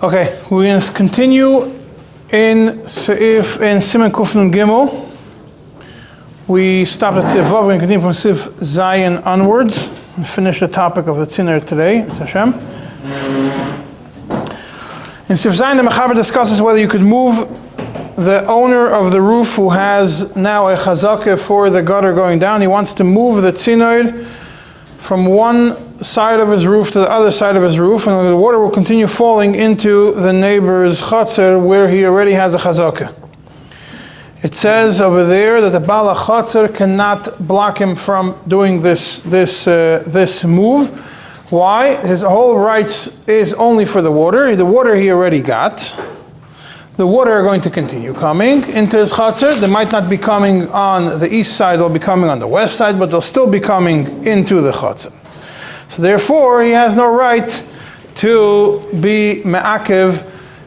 Okay, we're going to continue in Siman Kuf Nun Gimel. We stopped at Sif Vav. We're going to continue from Sif Zayin onwards and finish the topic of the Tziner today. It's Hashem. In Sif Zayin, the Mechaber discusses whether you could move the owner of the roof who has now a chazakah for the gutter going down. He wants to move the Tziner from one side of his roof to the other side of his roof, and the water will continue falling into the neighbor's chatzar where he already has a chazakah. It says over there that the Baal HaChatzar cannot block him from doing this move. Why? His whole rights is only for the water. The water he already got. The water are going to continue coming into his chatzar. They might not be coming on the east side, they'll be coming on the west side, but they'll still be coming into the chatzar. So therefore, he has no right to be me'akev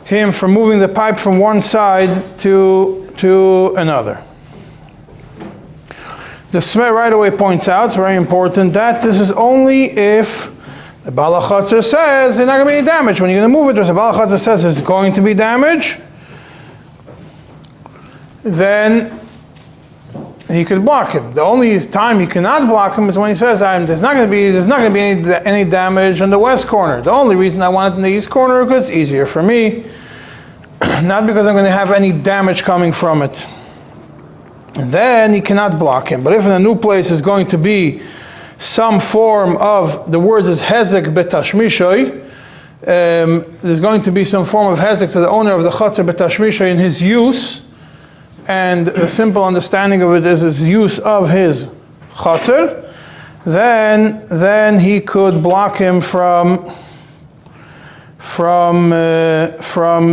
him from moving the pipe from one side to another. The Smer right away points out, it's very important, that this is only if the Baal HaChatzar says there's not going to be any damage. When you're going to move it, if the Baal HaChatzar says there's going to be damage, then he could block him. The only time he cannot block him is when he says, "There's not going to be any damage on the west corner. The only reason I want it in the east corner is because it's easier for me, not because I'm going to have any damage coming from it." And then he cannot block him. But if in a new place is going to be some form of, the words is hezek betashmishoy, there's going to be some form of hezek to the owner of the chatzar betashmishoy in his use. And the simple understanding of it is his use of his chatzar, then he could block him from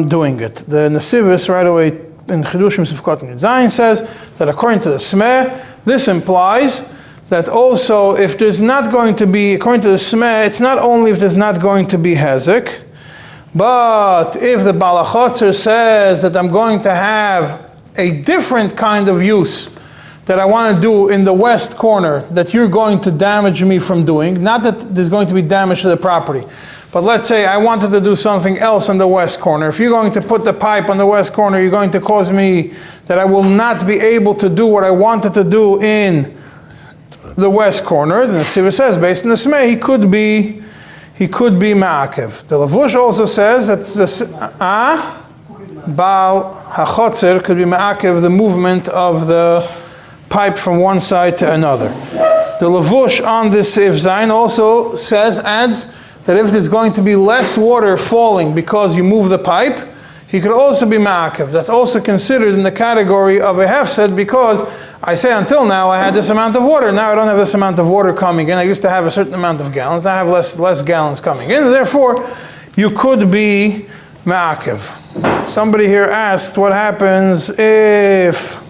doing it. The Nesivis right away in Chidushim Sifkot Yud Zayin says that according to the Smeh, this implies that also if there's not going to be, according to the Smeh, it's not only if there's not going to be hezek, but if the Baal HaChatzar says that I'm going to have a different kind of use that I want to do in the west corner that you're going to damage me from doing, not that there's going to be damage to the property, but let's say I wanted to do something else in the west corner. If you're going to put the pipe on the west corner, you're going to cause me that I will not be able to do what I wanted to do in the west corner. Then the Siva says, based on the Smeh, he could be ma'akev. The Lavush also says that the Baal HaChatzar could be ma'akev the movement of the pipe from one side to another. The Lavush on this Sif Zayin also adds that if there's going to be less water falling because you move the pipe, he could also be ma'akev. That's also considered in the category of a hefsed, because I say until now I had this amount of water, now I don't have this amount of water coming in. I used to have a certain amount of gallons, now I have less gallons coming in. Therefore, you could be ma'akev. Somebody here asked what happens if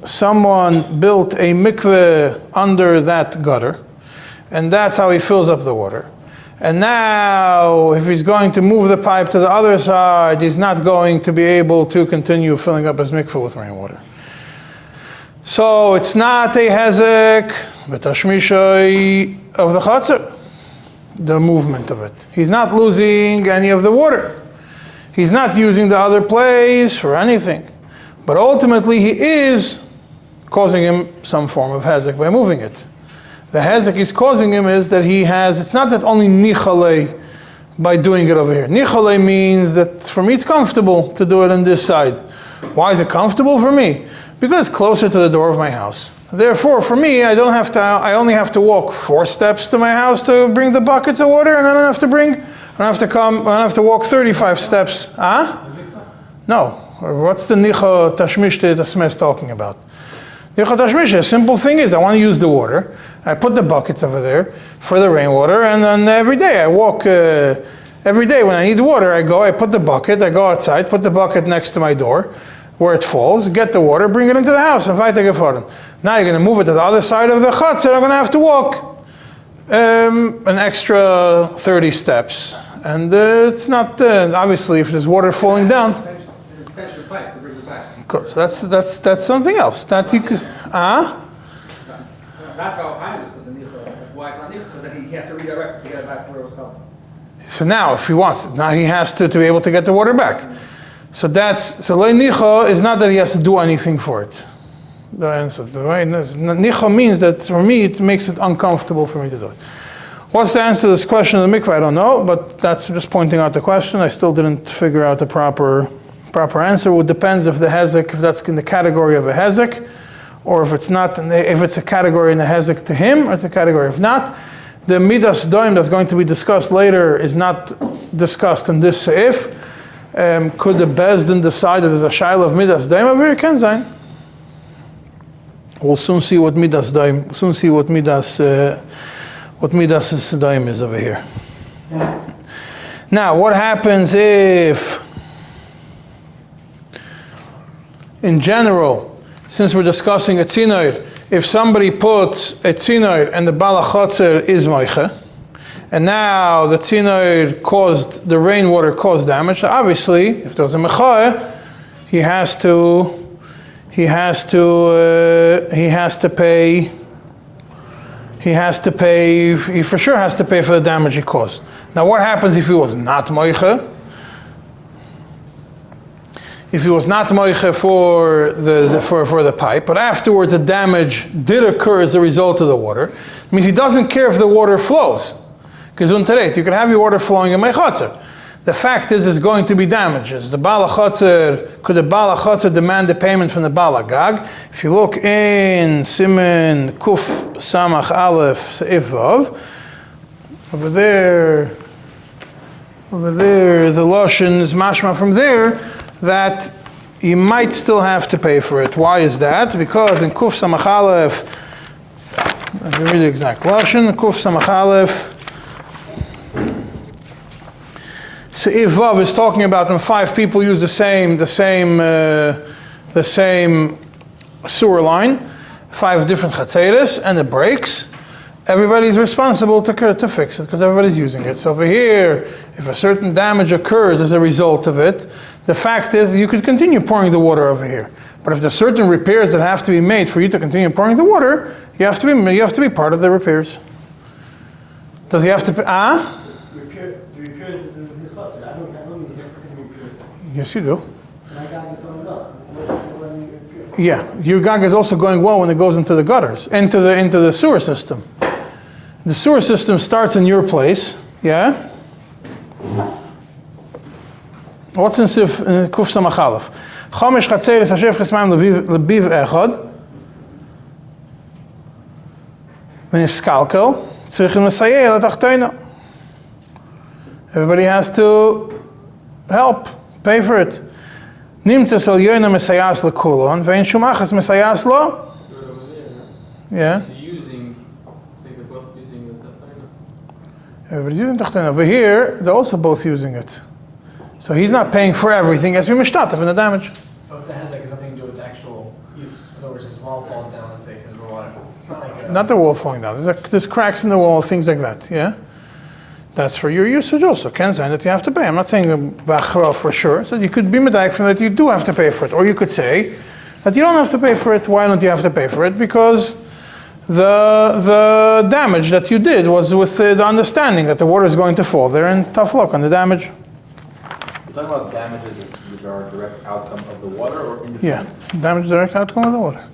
someone built a mikveh under that gutter, and that's how he fills up the water. And now, if he's going to move the pipe to the other side, he's not going to be able to continue filling up his mikveh with rainwater. So it's not a hezek, but tashmishay of the chatzar, the movement of it. He's not losing any of the water. He's not using the other place for anything. But ultimately he is causing him some form of hezek by moving it. The hezek he's causing him is that he has, it's not that only nichalei by doing it over here. Nichalei means that for me it's comfortable to do it on this side. Why is it comfortable for me? Because it's closer to the door of my house. Therefore, for me, I only have to walk 4 steps to my house to bring the buckets of water, and I don't have to walk 35 steps. No. What's the nicha tashmish that the Smeh is talking about? Nicha tashmish, a simple thing is, I want to use the water. I put the buckets over there for the rainwater, and then every day I walk, every day when I need water, I put the bucket, I go outside, put the bucket next to my door, where it falls, get the water, bring it into the house, and fight the gefahren. Now you're going to move it to the other side of the chatzar, I'm going to have to walk an extra 30 steps. And it's not, obviously, if there's water falling down. Of course, that's something else. That you could, That's how I understood the nicha. Why it's not nicha? Because then he has to redirect to get it back where So now, if he wants, now he has to be able to get the water back. So Loi Nicha is not that he has to do anything for it. The answer, right? Nicha means that for me, it makes it uncomfortable for me to do it. What's the answer to this question of the mikveh? I don't know, but that's just pointing out the question. I still didn't figure out the proper answer. It depends if the hezek, if that's in the category of a hezek, or if it's not, if it's a category in the hezek to him, or it's a category. If not, the midas doim that's going to be discussed later is not discussed in this seif. Could the bezdin decide that there's a shaila of midas doim over here? Ken zayin. We'll soon see what midas doim. We'll soon see what midas doim is over here. Now, what happens if, in general, since we're discussing a tzinoid, if somebody puts a tzinoid and the balachotzer is moiche, and now the tzinoid caused, the rainwater caused damage, he for sure has to pay for the damage he caused. Now what happens if he was not moiche? If he was not moiche for the pipe, but afterwards the damage did occur as a result of the water, it means he doesn't care if the water flows. You can have your water flowing in meichotzer. The fact is, there's going to be damages. Could the Baal HaChotzer demand the payment from the Baal HaGag? If you look in Siman Kuf Samach Aleph Seif Vav, over there, the Lashon is mashma from there that you might still have to pay for it. Why is that? Because in Kuf Samach Aleph, let me read the exact Lashon, Kuf Samach Aleph, Seif Vav is talking about when 5 people use the same sewer line, 5 different chatzeres, and it breaks. Everybody's responsible to fix it because everybody's using it. So over here, if a certain damage occurs as a result of it, the fact is you could continue pouring the water over here. But if there's certain repairs that have to be made for you to continue pouring the water, you have to be part of the repairs. Does he have to pay? Yes, you do. Yeah, your gag is also going well when it goes into the gutters, into the sewer system. The sewer system starts in your place, yeah? What's in Kuf Samach Aleph? Chomesh chatzeres hashev chesmaim lebiv echad v'niskalkel tzrichim l'sayeh l'tachteina. Everybody has to help. Pay for it. Nimtzes al yoyna mesayas lekulon, vein shumachas mesayas lo. Yeah. Everybody's using tachteina. Over here, they're also both using it. So he's not paying for everything as we mishtatev in the damage. But if the hezek has nothing to do with the actual use, in other words, his wall falls down, let's say, because of the water. It's not like not the wall falling down. There's cracks in the wall, things like that. Yeah. That's for your usage also. Can say that you have to pay. I'm not saying bachra for sure. So you could be medayek from that you do have to pay for it. Or you could say that you don't have to pay for it. Why don't you have to pay for it? Because the damage that you did was with the understanding that the water is going to fall there and tough luck on the damage. You're talking about damages which are a direct outcome of the water or independent? Yeah, damage is a direct outcome of the water.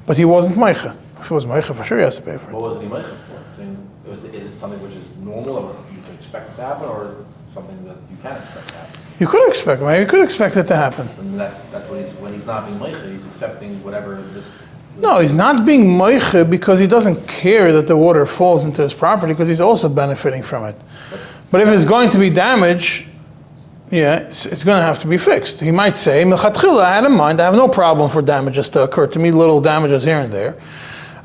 But he wasn't meiche. If it was meiche, for sure he has to pay for it. What wasn't he meiche for? Is it something which is normal, or you could expect it to happen, or something that you can't expect to happen? You could expect, maybe you could expect it to happen. And that's what when he's not being meiche, he's accepting whatever this. No, he's not being meiche because he doesn't care that the water falls into his property because he's also benefiting from it. But if it's going to be damage, yeah, it's going to have to be fixed. He might say, "Milchatchila, I had in mind, I have no problem for damages to occur to me, little damages here and there.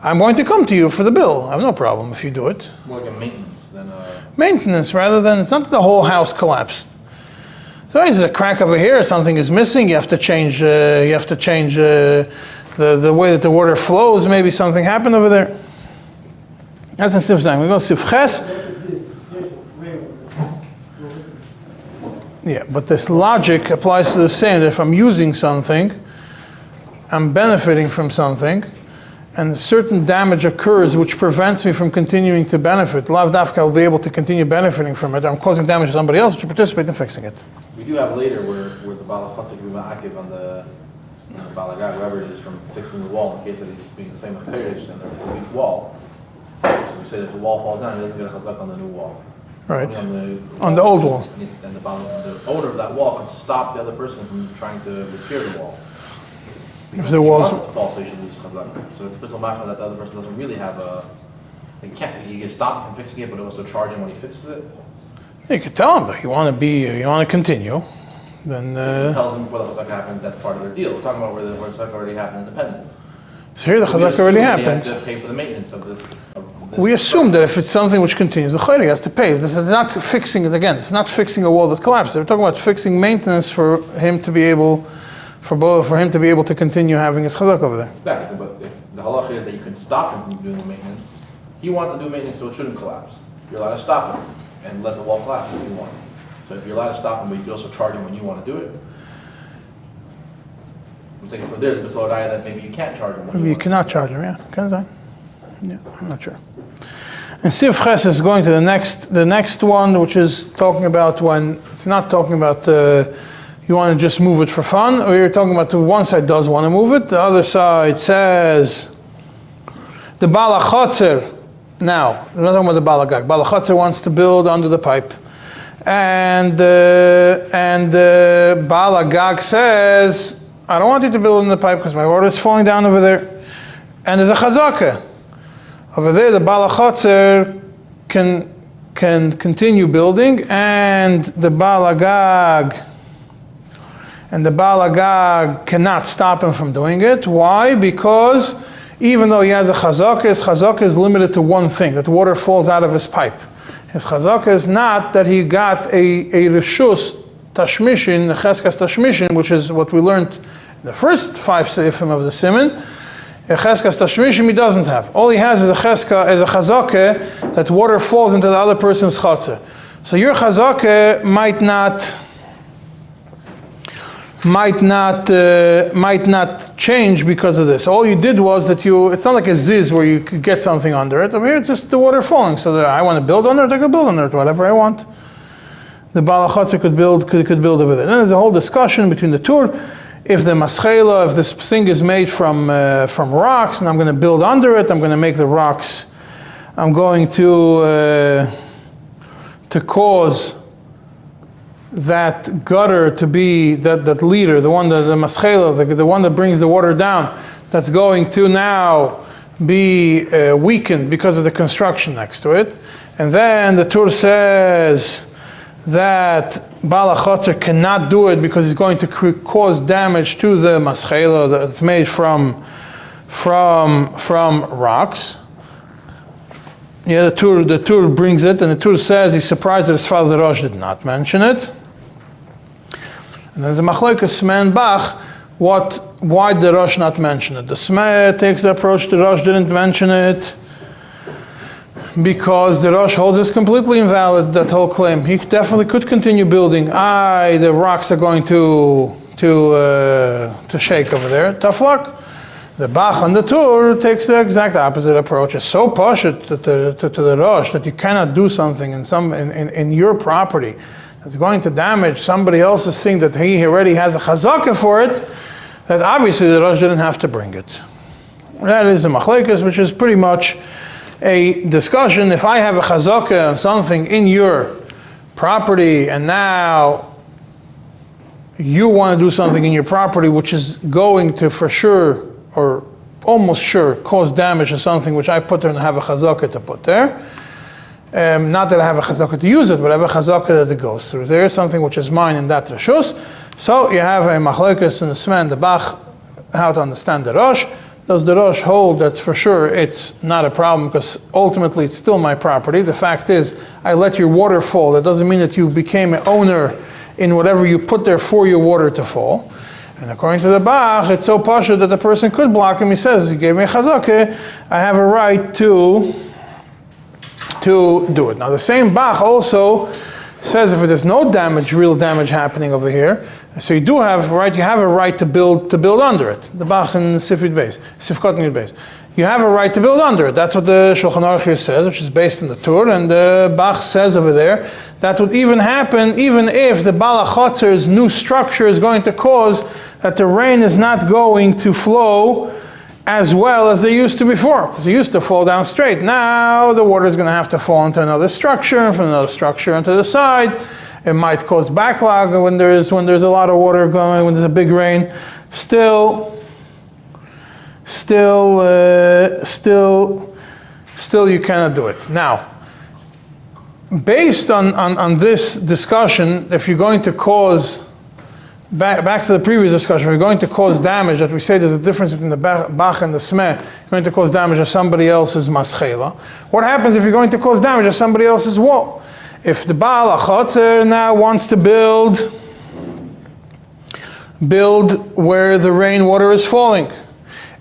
I'm going to come to you for the bill. I have no problem if you do it." More like a maintenance than a... Maintenance rather than, it's not that the whole house collapsed. So there's a crack over here, something is missing, you have to change the way that the water flows, maybe something happened over there. That's in Sif Zayin. We go to Sif Ches. Yeah, but this logic applies to the same, that if I'm using something, I'm benefiting from something, and certain damage occurs which prevents me from continuing to benefit, lav dafka will be able to continue benefiting from it. I'm causing damage to somebody else to participate in fixing it. We do have later where the balachatzik will be active on the balagag, whoever it is, from fixing the wall in case that he's being the same with Kodesh and there's a weak wall. So we say that if the wall falls down, he doesn't get a chazak on the new wall. Right. Only On the old wall. And the owner of that wall could stop the other person from trying to repair the wall. Because the he walls- wants it to fall, so he should lose chazak. So it's bisal machna that the other person doesn't really have a. He can stop him from fixing it, but also charge him when he fixes it. You could tell him, but you want to continue, then. If he tells them before the chazak happened, that's part of their deal. We're talking about where the chazak already happened independent. So here the So we chazak assume already that happened. He has to pay for the maintenance of this. We assume that if it's something which continues, the chayri has to pay. This is not fixing it again. It's not fixing a wall that collapsed. We're talking about fixing maintenance for him to be able, for him to be able to continue having his chazak over there. Exactly, but if the halacha is that you can stop him from doing the maintenance, he wants to do maintenance so it shouldn't collapse. You're allowed to stop him and let the wall collapse if you want. So if you're allowed to stop him, but you can also charge him when you want to do it. I'm saying for there's a bisal that maybe you can't charge him. When Maybe you want cannot to. charge him, yeah. Can I? Yeah, I'm not sure. And Siv Ches is going to the next one, which is talking about when, it's not talking about you want to just move it for fun, or you're talking about one side does want to move it, the other side says, the Bala Chotzer, now, we're not talking about the Bala Gag, Bala Chotzer wants to build under the pipe. And Bala Gag says, I don't want you to build in the pipe because my water is falling down over there. And there's a chazaka. Over there, the balachatzer can continue building, and the balagag cannot stop him from doing it. Why? Because even though he has a chazaka, his chazaka is limited to one thing: that water falls out of his pipe. His chazaka is not that he got a reshus tashmishin, cheskas tashmishin, which is what we learned in the first 5 Sa'ifim of the Siman. A cheskas tashmishim he doesn't have. All he has is a chazaka that water falls into the other person's chatzah. So your chazaka might not change because of this. All you did was that it's not like a ziz where you could get something under it. Over here it's just the water falling. So I want to build under it, I could build under it, whatever I want. The balachatzer could build over there. Then there's a whole discussion between the two. If the maschela, if this thing is made from rocks, and I'm going to build under it, I'm going to make the rocks, I'm going to cause that gutter to be, that leader, the one that the maschela, the one that brings the water down, that's going to now be weakened because of the construction next to it. And then the Tur says that Bala Chotzer cannot do it because he's going to cause damage to the maschela that's made from rocks. Yeah, the Tur brings it, and the Tur says he's surprised that his father the Rosh did not mention it. And there's a machlokes Sma and Bach. Why did the Rosh not mention it? The Sma takes the approach the Rosh didn't mention it because the Rosh holds it's completely invalid, that whole claim. He definitely could continue building. The rocks are going to shake over there. Tough luck. The Bach on the Tur takes the exact opposite approach. It's so poshut to the Rosh that you cannot do something in your property that's going to damage somebody else's thing that he already has a chazaka for it, that obviously the Rosh didn't have to bring it. That is a machlekes, which is pretty much a discussion. If I have a chazaka on something in your property and now you want to do something in your property which is going to for sure or almost sure cause damage to something which I put there and have a chazaka to put there, not that I have a chazaka to use it, but I have a chazaka that it goes through. There is something which is mine in that reshus. So you have a machlokes in the Sma and the Bach how to understand the Rosh. Does the Rosh hold that for sure it's not a problem because ultimately it's still my property? The fact is, I let your water fall. That doesn't mean that you became an owner in whatever you put there for your water to fall. And according to the Bach, it's so pasha that the person could block him. He says, he gave me a chazakah, I have a right to do it. Now the same Bach also says if there's no damage, real damage happening over here, so you have a right to build under it. The Bach in Sifkot Yud Beis. you have a right to build under it. That's what the Shulchan Aruch here says, which is based on the Tur, and the Bach says over there that would even happen even if the Baal HaChotzer's new structure is going to cause that the rain is not going to flow as well as they used to before, because it used to fall down straight. Now the water is going to have to fall into another structure, and from another structure into the side. It might cause backlog when there's a lot of water going, when there's a big rain. Still you cannot do it. Now, based on this discussion, if you're going to cause, back to the previous discussion, if you're going to cause damage, that we say there's a difference between the Bach and the Smeh, you're going to cause damage to somebody else's maschela. What happens if you're going to cause damage to somebody else's wall? If the Baal HaChotzer now wants to build where the rainwater is falling,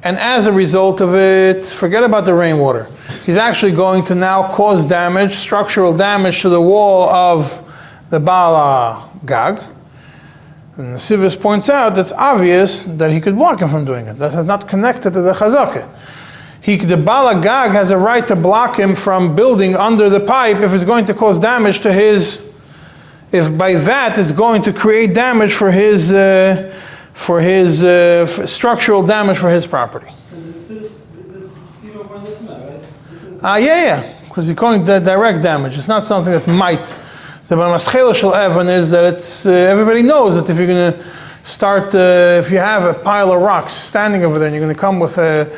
and as a result of it, forget about the rainwater, he's actually going to now cause damage, structural damage to the wall of the Baal HaGag. And the Sivis points out that's obvious that he could block him from doing it. That is not connected to the Chazakah. The Baal HaGag has a right to block him from building under the pipe if it's going to cause damage to his, if by that it's going to create damage for his structural damage for his property. Yeah, because you're calling that direct damage. It's not something that might. The maschela shel Evan is that it's everybody knows that if you're going to start, if you have a pile of rocks standing over there, and you're going to come with a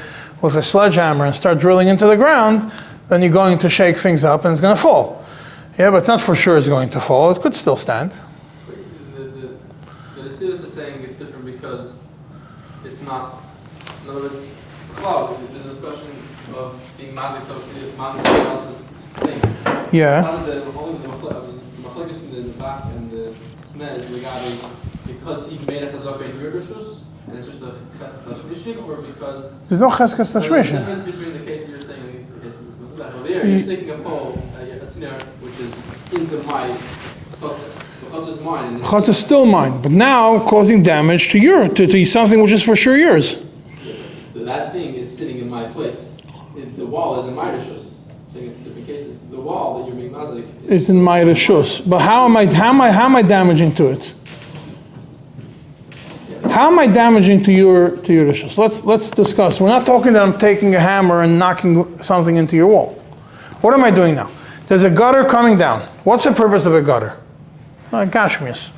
sledgehammer and start drilling into the ground, then you're going to shake things up and it's going to fall. Yeah, but it's not for sure it's going to fall. It could still stand. The Sidus is saying it's different because it's not. In other words, well, there's a discussion of being mazik, so mazik else's thing. Yeah. Only the machlokes in the back and the smeh is regarding because he made a chazaka in Yerdushus, and it's just a cheskas tashmishin, or because there's no cheskas tashmishin. There's a difference between the case that you're saying and the case of this. Over there, you're taking a pole, a snare, which is into my chotzer. The chotzer is mine. Chotzer is still mine, but now causing damage to something which is for sure yours. That thing is sitting in my place. The wall is in my rishus. Saying it's in different cases. The wall that you're being mazik is in my rishus. But how am I damaging to it? How am I damaging to your rishus? Let's discuss. We're not talking that I'm taking a hammer and knocking something into your wall. What am I doing now? There's a gutter coming down. What's the purpose of a gutter? Gashmias.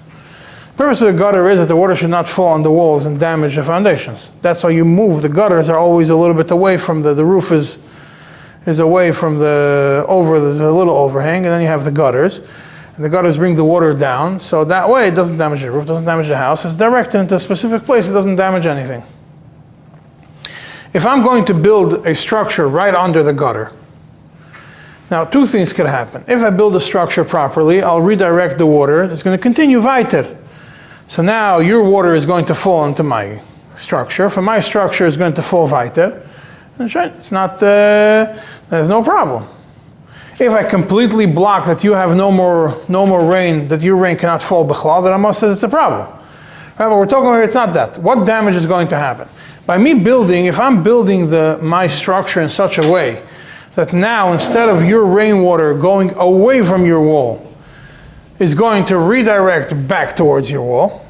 The purpose of the gutter is that the water should not fall on the walls and damage the foundations. That's why you move. The gutters are always a little bit away from the roof is away from there's a little overhang, and then you have the gutters. And the gutters bring the water down, so that way it doesn't damage the roof, doesn't damage the house. It's directed into a specific place, it doesn't damage anything. If I'm going to build a structure right under the gutter, now two things could happen. If I build a structure properly, I'll redirect the water, it's going to continue weiter. So now your water is going to fall into my structure, for my structure is going to fall weiter. It's not, there's no problem. If I completely block that you have no more rain, that your rain cannot fall b'chlal, then Amos says it's a problem. Right, but we're talking about it's not that. What damage is going to happen? By me building, if I'm building my structure in such a way that now instead of your rainwater going away from your wall, is going to redirect back towards your wall.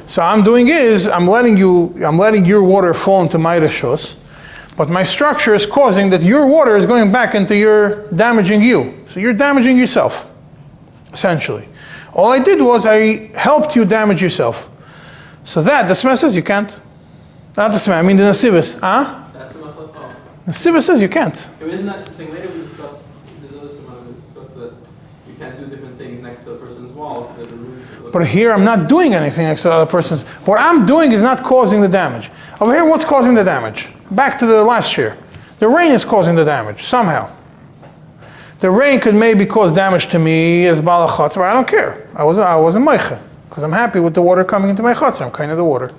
So I'm letting your water fall into my rishus, but my structure is causing that your water is going back into damaging you. So you're damaging yourself, essentially. All I did was I helped you damage yourself. So that, the Smeh says you can't. Not the Smeh, I mean the Nesivis. Huh? That's the machlokes. The Nesivis says you can't. Isn't that saying later we discussed, there's other Siman we discussed that you can't do different things next to a person's wall. But here I'm not doing anything next to the other person's. What I'm doing is not causing the damage. Over here, what's causing the damage? Back to the last year. The rain is causing the damage, somehow. The rain could maybe cause damage to me as Baal HaChotzer, but I don't care. I wasn't meiche, because I'm happy with the water coming into my chotzer. I'm kind of the water.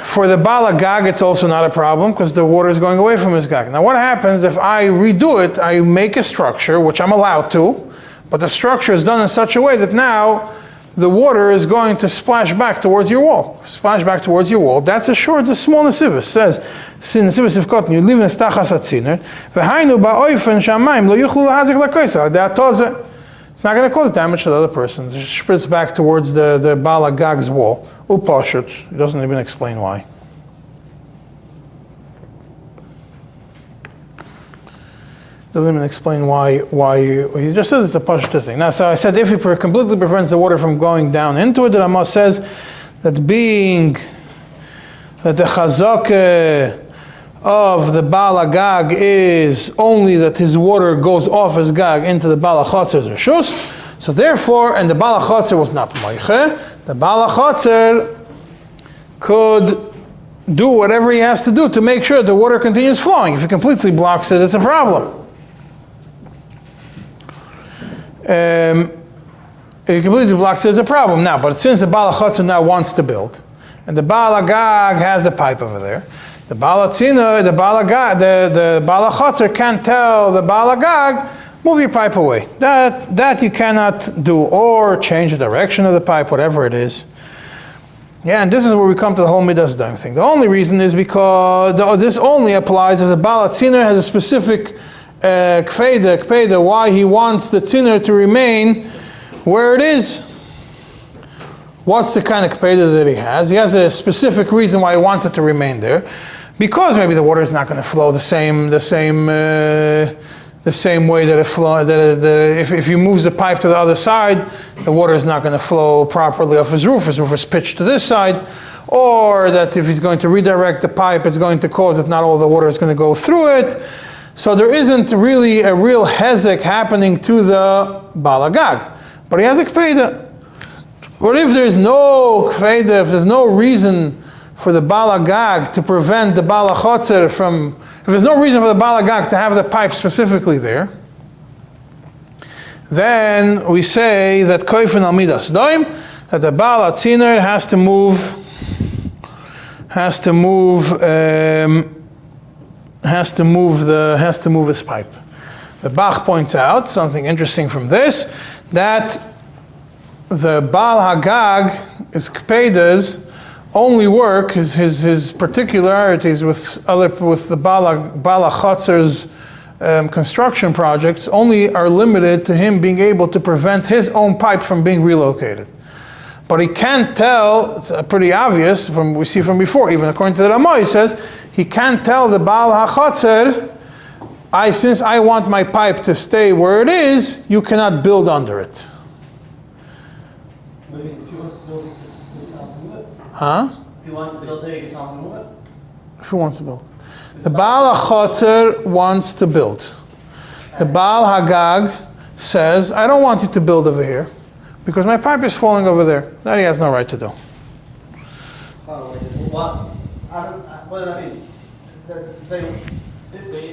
For the Baal HaGag, it's also not a problem, because the water is going away from his gag. Now what happens if I redo it, I make a structure, which I'm allowed to, but the structure is done in such a way that now the water is going to splash back towards your wall. Splash back towards your wall. That's a short, the small nesivus. Says, nesivus ifkot, you live in stachas atziner, v'hainu ba'oifen shamayim lo yuchlu lahazik lakoisa. It's not going to cause damage to the other person. It spritz back towards the Baal Hagag's wall. Upashut. He doesn't even explain why. Doesn't even explain why he just says it's a pashut thing. Now, so I said if he completely prevents the water from going down into it, the Rama says that that the chazakah of the Baal Hagag is only that his water goes off his gag into the Baal HaChatzer's reshus. So therefore, and the Baal HaChatzer was not moiche, the Baal HaChatzer could do whatever he has to do to make sure the water continues flowing. If he completely blocks it, it's a problem. It completely blocks it as a problem now. But since the Baal HaChatzer now wants to build, and the Baal Hagag has the pipe over there, the Baal HaTzinor, the Baal HaChatzer can't tell the Baal Hagag, move your pipe away. That you cannot do, or change the direction of the pipe, whatever it is. Yeah, and this is where we come to the whole Midas Daim thing. The only reason is because this only applies if the Baal HaTzinor has a specific kfeda, why he wants the tziner to remain where it is. What's the kind of kpeda that he has? He has a specific reason why he wants it to remain there, because maybe the water is not going to flow the same way that it flows. If he moves the pipe to the other side, the water is not going to flow properly off his roof. His roof is pitched to this side, or that if he's going to redirect the pipe, it's going to cause that not all the water is going to go through it. So there isn't really a real hezek happening to the Baal Hagag, but he has a kpeda. But if there's no kfeda, if there's no reason for the Baal Hagag to prevent the Baal HaChatzer from, if there's no reason for the Baal Hagag to have the pipe specifically there, then we say that koifen al midas daim, that the Baal HaTzinor has to move his pipe. The Bach points out something interesting from this, that the Baal Hagag, his kpedas, only work, his particularities with the Baal HaChatzer's construction projects only are limited to him being able to prevent his own pipe from being relocated. But he can't tell, it's pretty obvious, we see from before, even according to the Ramah, he says, he can't tell the Baal HaChatzer, since I want my pipe to stay where it is, you cannot build under it. Maybe if he wants to build it, you can't move it? Huh? If he wants to build it, you can't move it? If he wants to build. The Baal HaChatzer wants to build. The Baal Hagag says, I don't want you to build over here, because my pipe is falling over there. That he has no right to do. What does that mean?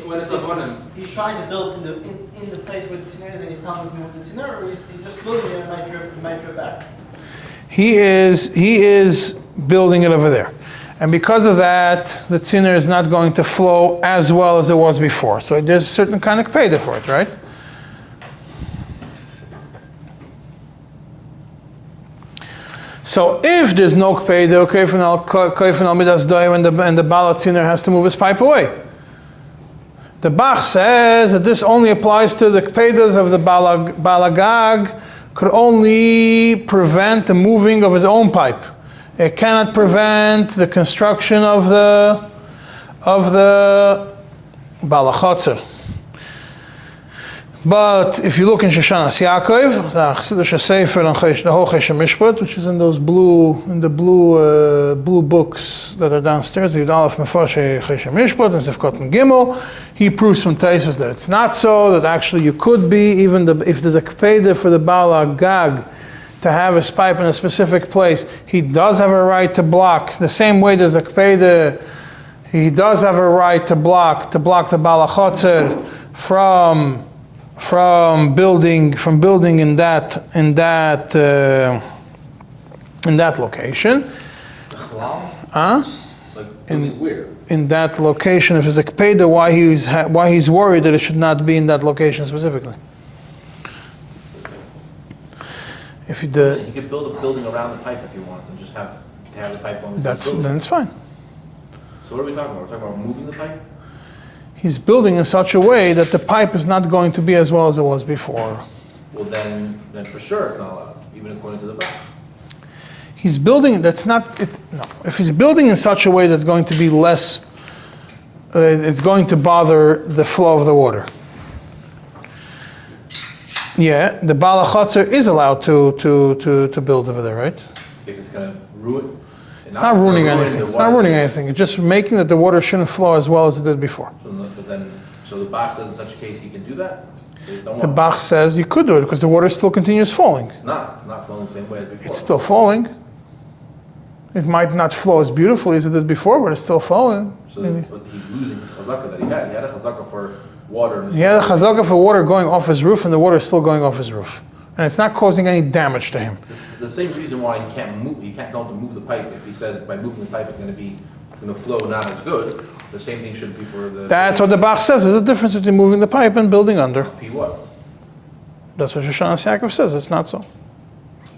When it's not running, He's trying to build in the place where the tziner is, and he's telling him to move the tziner, or he's just building it and might trip back? He is building it over there. And because of that, the tziner is not going to flow as well as it was before. So there's a certain kind of kpeda for it, right? So if there's no kpeda, koifen al midas daim, and the Baal HaTzinor has to move his pipe away. The Bach says that this only applies to the kpedas of the Baal Hagag, could only prevent the moving of his own pipe. It cannot prevent the construction of the Baal HaChatzer. But if you look in Shoshanas Yaakov, the Chassidish Sefer and the whole Choshen Mishpat, which is in those blue books that are downstairs, the Yud Aleph Mefarshei Choshen Mishpat and Sifkot and Gimel, he proves from Taisus that it's not so, that actually you could be, even if there's a kpeda for the Baal Hagag to have his pipe in a specific place, he does have a right to block. The same way there's a kpeda, he does have a right to block the Baal HaChatzer from building in that location. Like where? In that location, if there's a kpeda, why he's worried that it should not be in that location specifically. If you do, He could build a building around the pipe if he wants and just have the pipe on. then it's fine. So what are we talking about? We're talking about moving the pipe? He's building in such a way that the pipe is not going to be as well as it was before. Well, then for sure it's not allowed, even according to the Bach. He's building, that's not, no. If he's building in such a way that's going to be less, it's going to bother the flow of the water. Yeah, the Baal HaChatzer is allowed to build over there, right? If it's going to ruin. It's not ruining anything. It's not ruining anything. It's just making that the water shouldn't flow as well as it did before. So the Bach says in such a case he can do that? Based on The what? Bach says you could do it because the water still continues falling. It's not flowing the same way as before. It's still falling. It might not flow as beautifully as it did before, but it's still flowing. So, but he's losing his chazaka that he had. He had a chazaka for water. He had a chazaka for water going off his roof, and the water is still going off his roof. And it's not causing any damage to him. The same reason why he can't tell him to move the pipe. If he says by moving the pipe it's going to flow not as good, the same thing should be for the... That's what the Bach says. There's a difference between moving the pipe and building under. P what? That's what Shoshan Yaakov says. It's not so.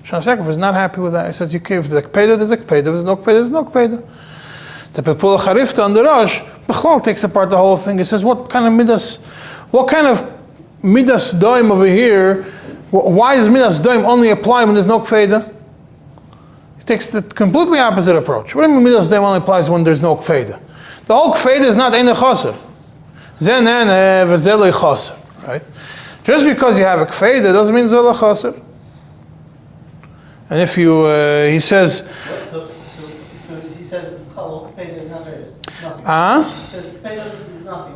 Shoshan Yaakov is not happy with that. He says, if there's a kpeda, there's a kpeda. If there's no kpeda, there's no kpeda. The Pepula Charifta on the Rosh, Bechlal takes apart the whole thing. He says, what kind of midas doim over here? Why does midas doim only apply when there's no kpeda? He takes the completely opposite approach. What do you mean midas doim only applies when there's no kpeda? The whole kpeda is not ein chaser. Zen ene v'zelei chaser, right? Just because you have a kpeda doesn't mean zelei chaser. And if you, he says, So he says, Peda is not theirs. Nothing. He says, Peda is nothing.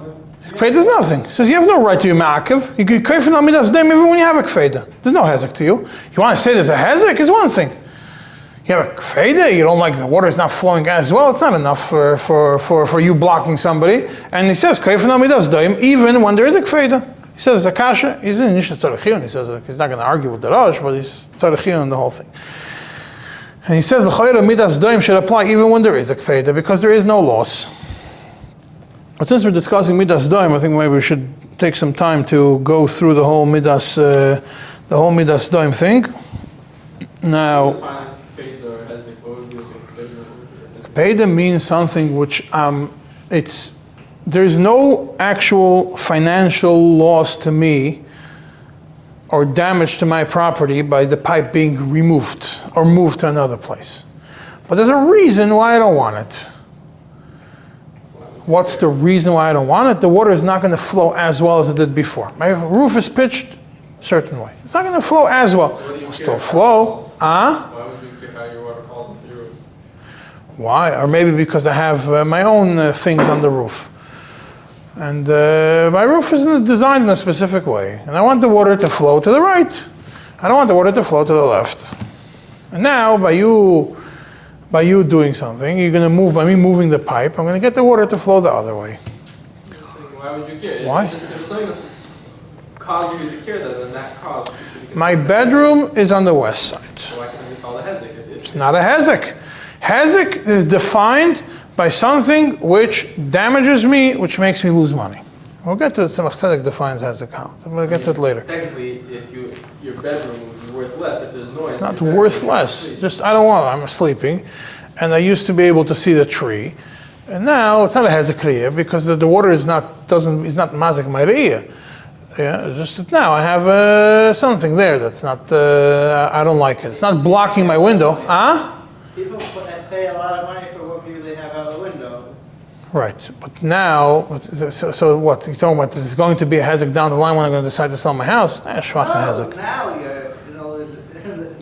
Kfeda is nothing. He says you have no right to be ma'akev. You can kfeid on midas dem even when you have a kfeda. There's no hezek to you. You want to say there's a hezek is one thing. You have a kfeda, you don't like the water is not flowing as well. It's not enough for you blocking somebody. And he says kfeid on midas dem even when there is a kfeda. He says it's a kasha. He's in Nishat Tzarechiyun. He says he's not going to argue with the Rosh, but he's Tzarechiyun on the whole thing. And he says the chayra midas doim should apply even when there is a kfeda because there is no loss. But since we're discussing midas doim, I think maybe we should take some time to go through the whole midas doim thing. Now, kfeda means something which there's no actual financial loss to me or damage to my property by the pipe being removed or moved to another place. But there's a reason why I don't want it. What's the reason why I don't want it? The water is not going to flow as well as it did before. My roof is pitched a certain way. It's not going to flow as well. It'll still flow. Why would you care how your water falls into your roof? Why? Or maybe because I have my own things on the roof. And my roof isn't designed in a specific way. And I want the water to flow to the right. I don't want the water to flow to the left. And now, by you doing something, you're going to move, by me moving the pipe, I'm going to get the water to flow the other way. Why would you care? Why? If it's something that's causing you to care, then that cause. My bedroom is on the west side. So why can't it be called a hezek? It's not a hezek. Hezek is defined by something which damages me, which makes me lose money. We'll get to it. Tzemach Tzedek defines hezek how. We'll get to it later. Technically, if your bedroom would be worth less if there's noise. It's not worth less. Just, I don't want it. I'm sleeping. And I used to be able to see the tree. And now it's not a hezek kriya because the water is not mazik my re'iyah. Yeah, just that now I have something there that's not, I don't like it. It's not blocking my window. People pay a lot of money for what view they have out the window. Right, but now, so what? You're talking about there's going to be a hezek down the line when I'm going to decide to sell my house? Shvach hezek. Now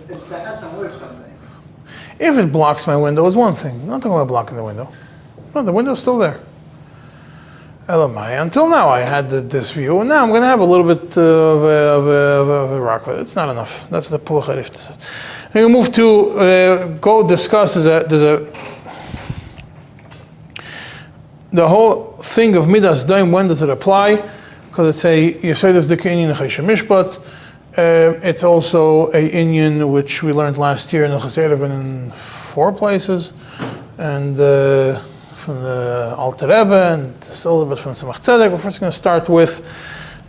it's bad somewhere something. If it blocks my window, is one thing. I'm not talking about blocking the window. No, the window's still there. Elamai. Until now, I had this view, and now I'm going to have a little bit of a rock. But it's not enough. That's what the Puluch Harif says. We're going to move to go discuss. The whole thing of midas doim. When does it apply? Because it's a Yesodus Dekinyan Mishpat. It's also a inyan which we learned last year in the Chassid in 4 places, and from the Alter Rebbe and a little bit from Tzemach Tzedek. We're first going to start with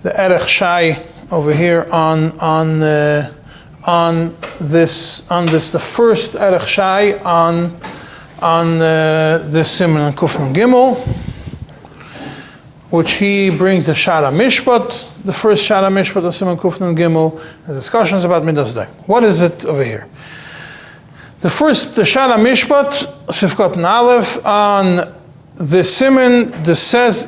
the Erech Shai over here on on this, the first Erech Shai on this Siman and Kufman Gimel, which he brings the Shara Mishpat, the first Shara Mishpat of Siman Kufman Gimel, the discussions about Midas Day. What is it over here? The Shara Mishpat, Sifkot and Aleph, on the Siman,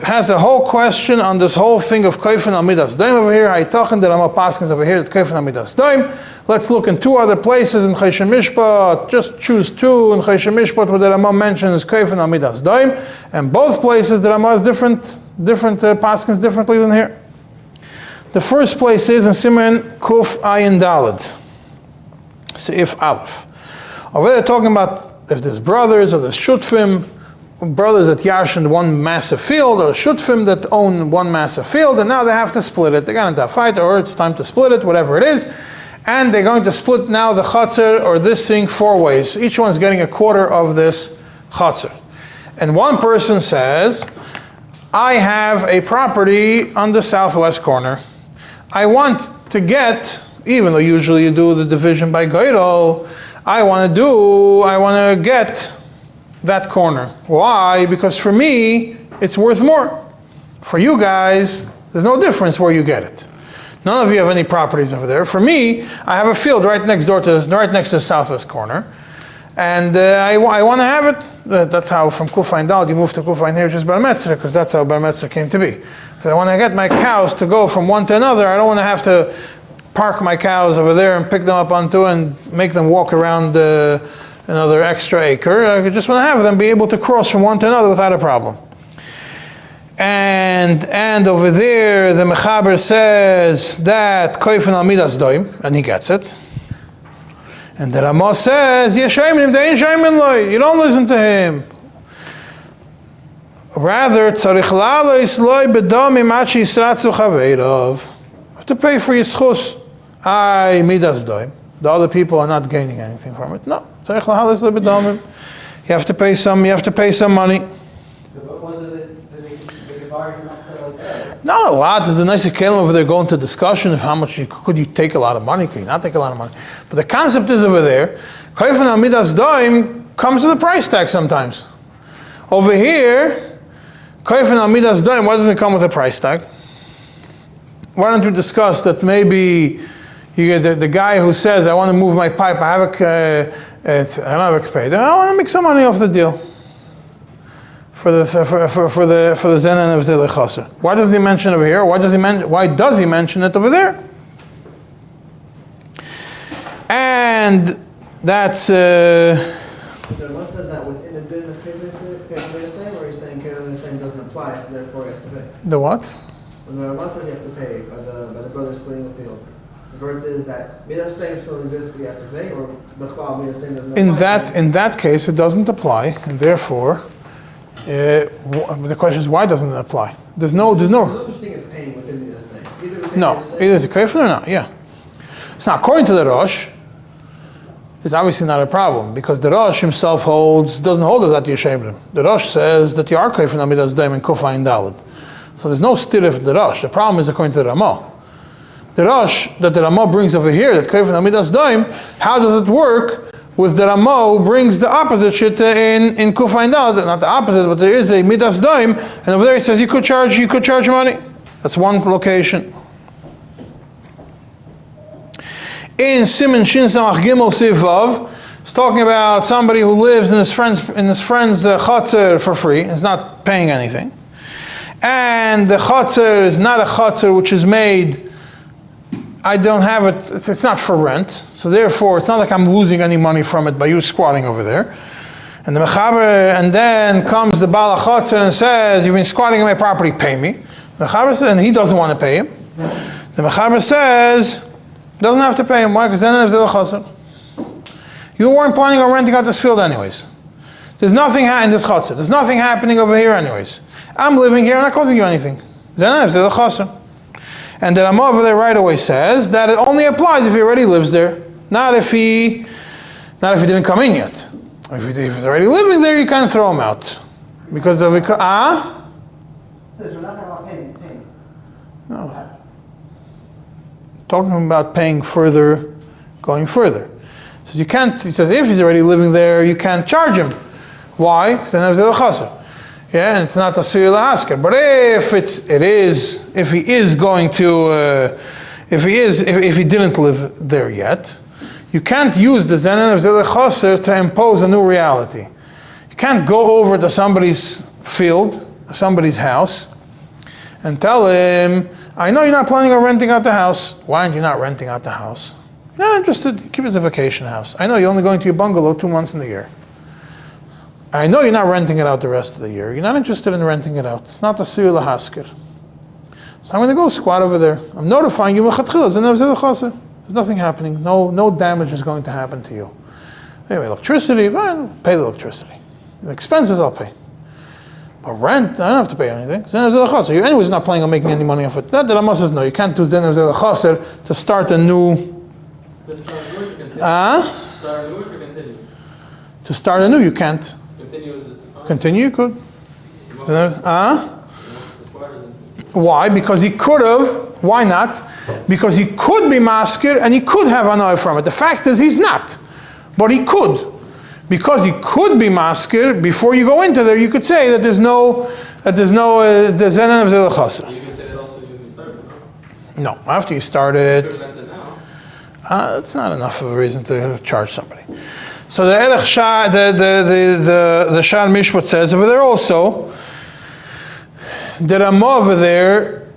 has a whole question on this whole thing of Kaifen al Midas Daim over here. Haitachin, the Rama Paskins over here, that Kaifen al Midas Daim. Let's look in two other places in Choshen Mishpat. Just choose two in Choshen Mishpat where the Rama mentions Kaifen al Midas Daim. And both places the Rama is different Paskins differently than here. The first place is in Siman Kuf Ayin Daled, Seif Aleph. Over there talking about if there's brothers or there's Shutfim, brothers that yarshin one massive field, or shutfim that own one massive field, and now they have to split it. They're going to fight, or it's time to split it, whatever it is. And they're going to split now the chatzar, or this thing, 4 ways. Each one's getting a quarter of this chatzar. And one person says, I have a property on the southwest corner. I want to get, even though usually you do the division by goyrol, I want to get that corner. Why? Because for me, it's worth more. For you guys, there's no difference where you get it. None of you have any properties over there. For me, I have a field right next to the southwest corner, and I want to have it. That's how from Kufayin Dal you move to Kufayin here, just Bar Metzra, because that's how Bar Metzra came to be. Because I want to get my cows to go from one to another. I don't want to have to park my cows over there and pick them up onto and make them walk around another extra acre. I just want to have them be able to cross from one to another without a problem. And over there, the Mechaber says that Koifen al Midas Doim, and he gets it. And the Ramah says, you don't listen to him. Rather, tzarich la'alois loy bedomim ad she'yisratzu chaveirov. You have to pay for yischus. Ay Midas Doim. The other people are not gaining anything from it. No. You have to pay some money. Not a lot. There's a nice kalim over there going to discussion of how much could you take a lot of money, could you not take a lot of money. But the concept is over there, Kaifen al Midas Daim comes with a price tag sometimes. Over here, Kaifen al Midas Daim, why doesn't it come with a price tag? Why don't we discuss that maybe you get the guy who says, I want to move my pipe, I don't have a kapay. I want to make some money off the deal for the Zenan of Zele Chaser. Why doesn't he mention it over here? Why does he mention it over there? And that's. The Rama says that within the din of Kedron, or he's saying Kedron doesn't apply, so therefore he has to pay. The what? When the Rama says you have to pay by the brothers splitting the field. The verdict is that Midas Daim still exists, but you have to pay, or the Chval Midas Daim doesn't apply? In that case, it doesn't apply, and therefore, the question is why doesn't it apply? There's no. There's no such thing as paying within Midas Daim. Either it's a kafir or not. Yeah. It's not according to the Rosh. It's obviously not a problem because the Rosh himself doesn't hold it that Yeshayim. The Rosh says that you are kafir on Midas Daim and Kufayin Daled. So there's no stir of the Rosh. The problem is according to the Ramah. The Rosh that the Ramah brings over here, that Kaifen al Midas Daim, how does it work with the Ramah who brings the opposite shit in Kufayin Daled? Not the opposite, but there is a Midas Daim, and over there he says you could charge money. That's one location. In Siman Shin Samach Gimel Siv Vav, it's talking about somebody who lives in his friend's chatzar for free. It's not paying anything, and the chatzar is not a chatzar which is made. I don't have it. It's not for rent, so therefore it's not like I'm losing any money from it by you squatting over there. And the Mechaber, and then comes the Baal HaChatzar and says, "You've been squatting in my property. Pay me." The Mechaber says, and he doesn't want to pay him. The Mechaber says, doesn't have to pay him. Why? Because then it's the Chatzar. You weren't planning on renting out this field anyways. There's nothing in this Chatzar. There's nothing happening over here anyways. I'm living here. I'm not causing you anything. Then it's the Chatzar. And the Ramah over there right away says that it only applies if he already lives there, not if he didn't come in yet. If he's already living there, you can't throw him out because of So we're not talking about paying. No. Talking about paying further going further. He says, you can't, he says, if he's already living there, you can't charge him. Why? Because then there's a chaser. Yeah, and it's not a suyah lahasker. But if he is going to, if he didn't live there yet, you can't use the zenan of zeh chaser to impose a new reality. You can't go over to somebody's field, somebody's house, and tell him, I know you're not planning on renting out the house. Why aren't you not renting out the house? You're not interested, keep it as a vacation house. I know you're only going to your bungalow 2 months in the year. I know you're not renting it out the rest of the year. You're not interested in renting it out. It's not a suyah lahasker. So I'm going to go squat over there. I'm notifying you, there's nothing happening. No damage is going to happen to you. Anyway, electricity, well, pay the electricity. The expenses I'll pay. But rent, I don't have to pay anything. You're anyways not planning on making any money off it. That the Rama says no, you can't do zener chaser to start a new. To start anew, you can't. Continue, you could. Why? Because he could have. Why not? Because he could be maskir and he could have annoy from it. The fact is he's not, but he could. Because he could be maskir, before you go into there, you could say that there's no the zenan of zeh chaser. You can say that also when you started, no? No, after you started, it's it's not enough of a reason to charge somebody. So the Erech Shah, the Shah Mishpat says over there also, the Ramah over there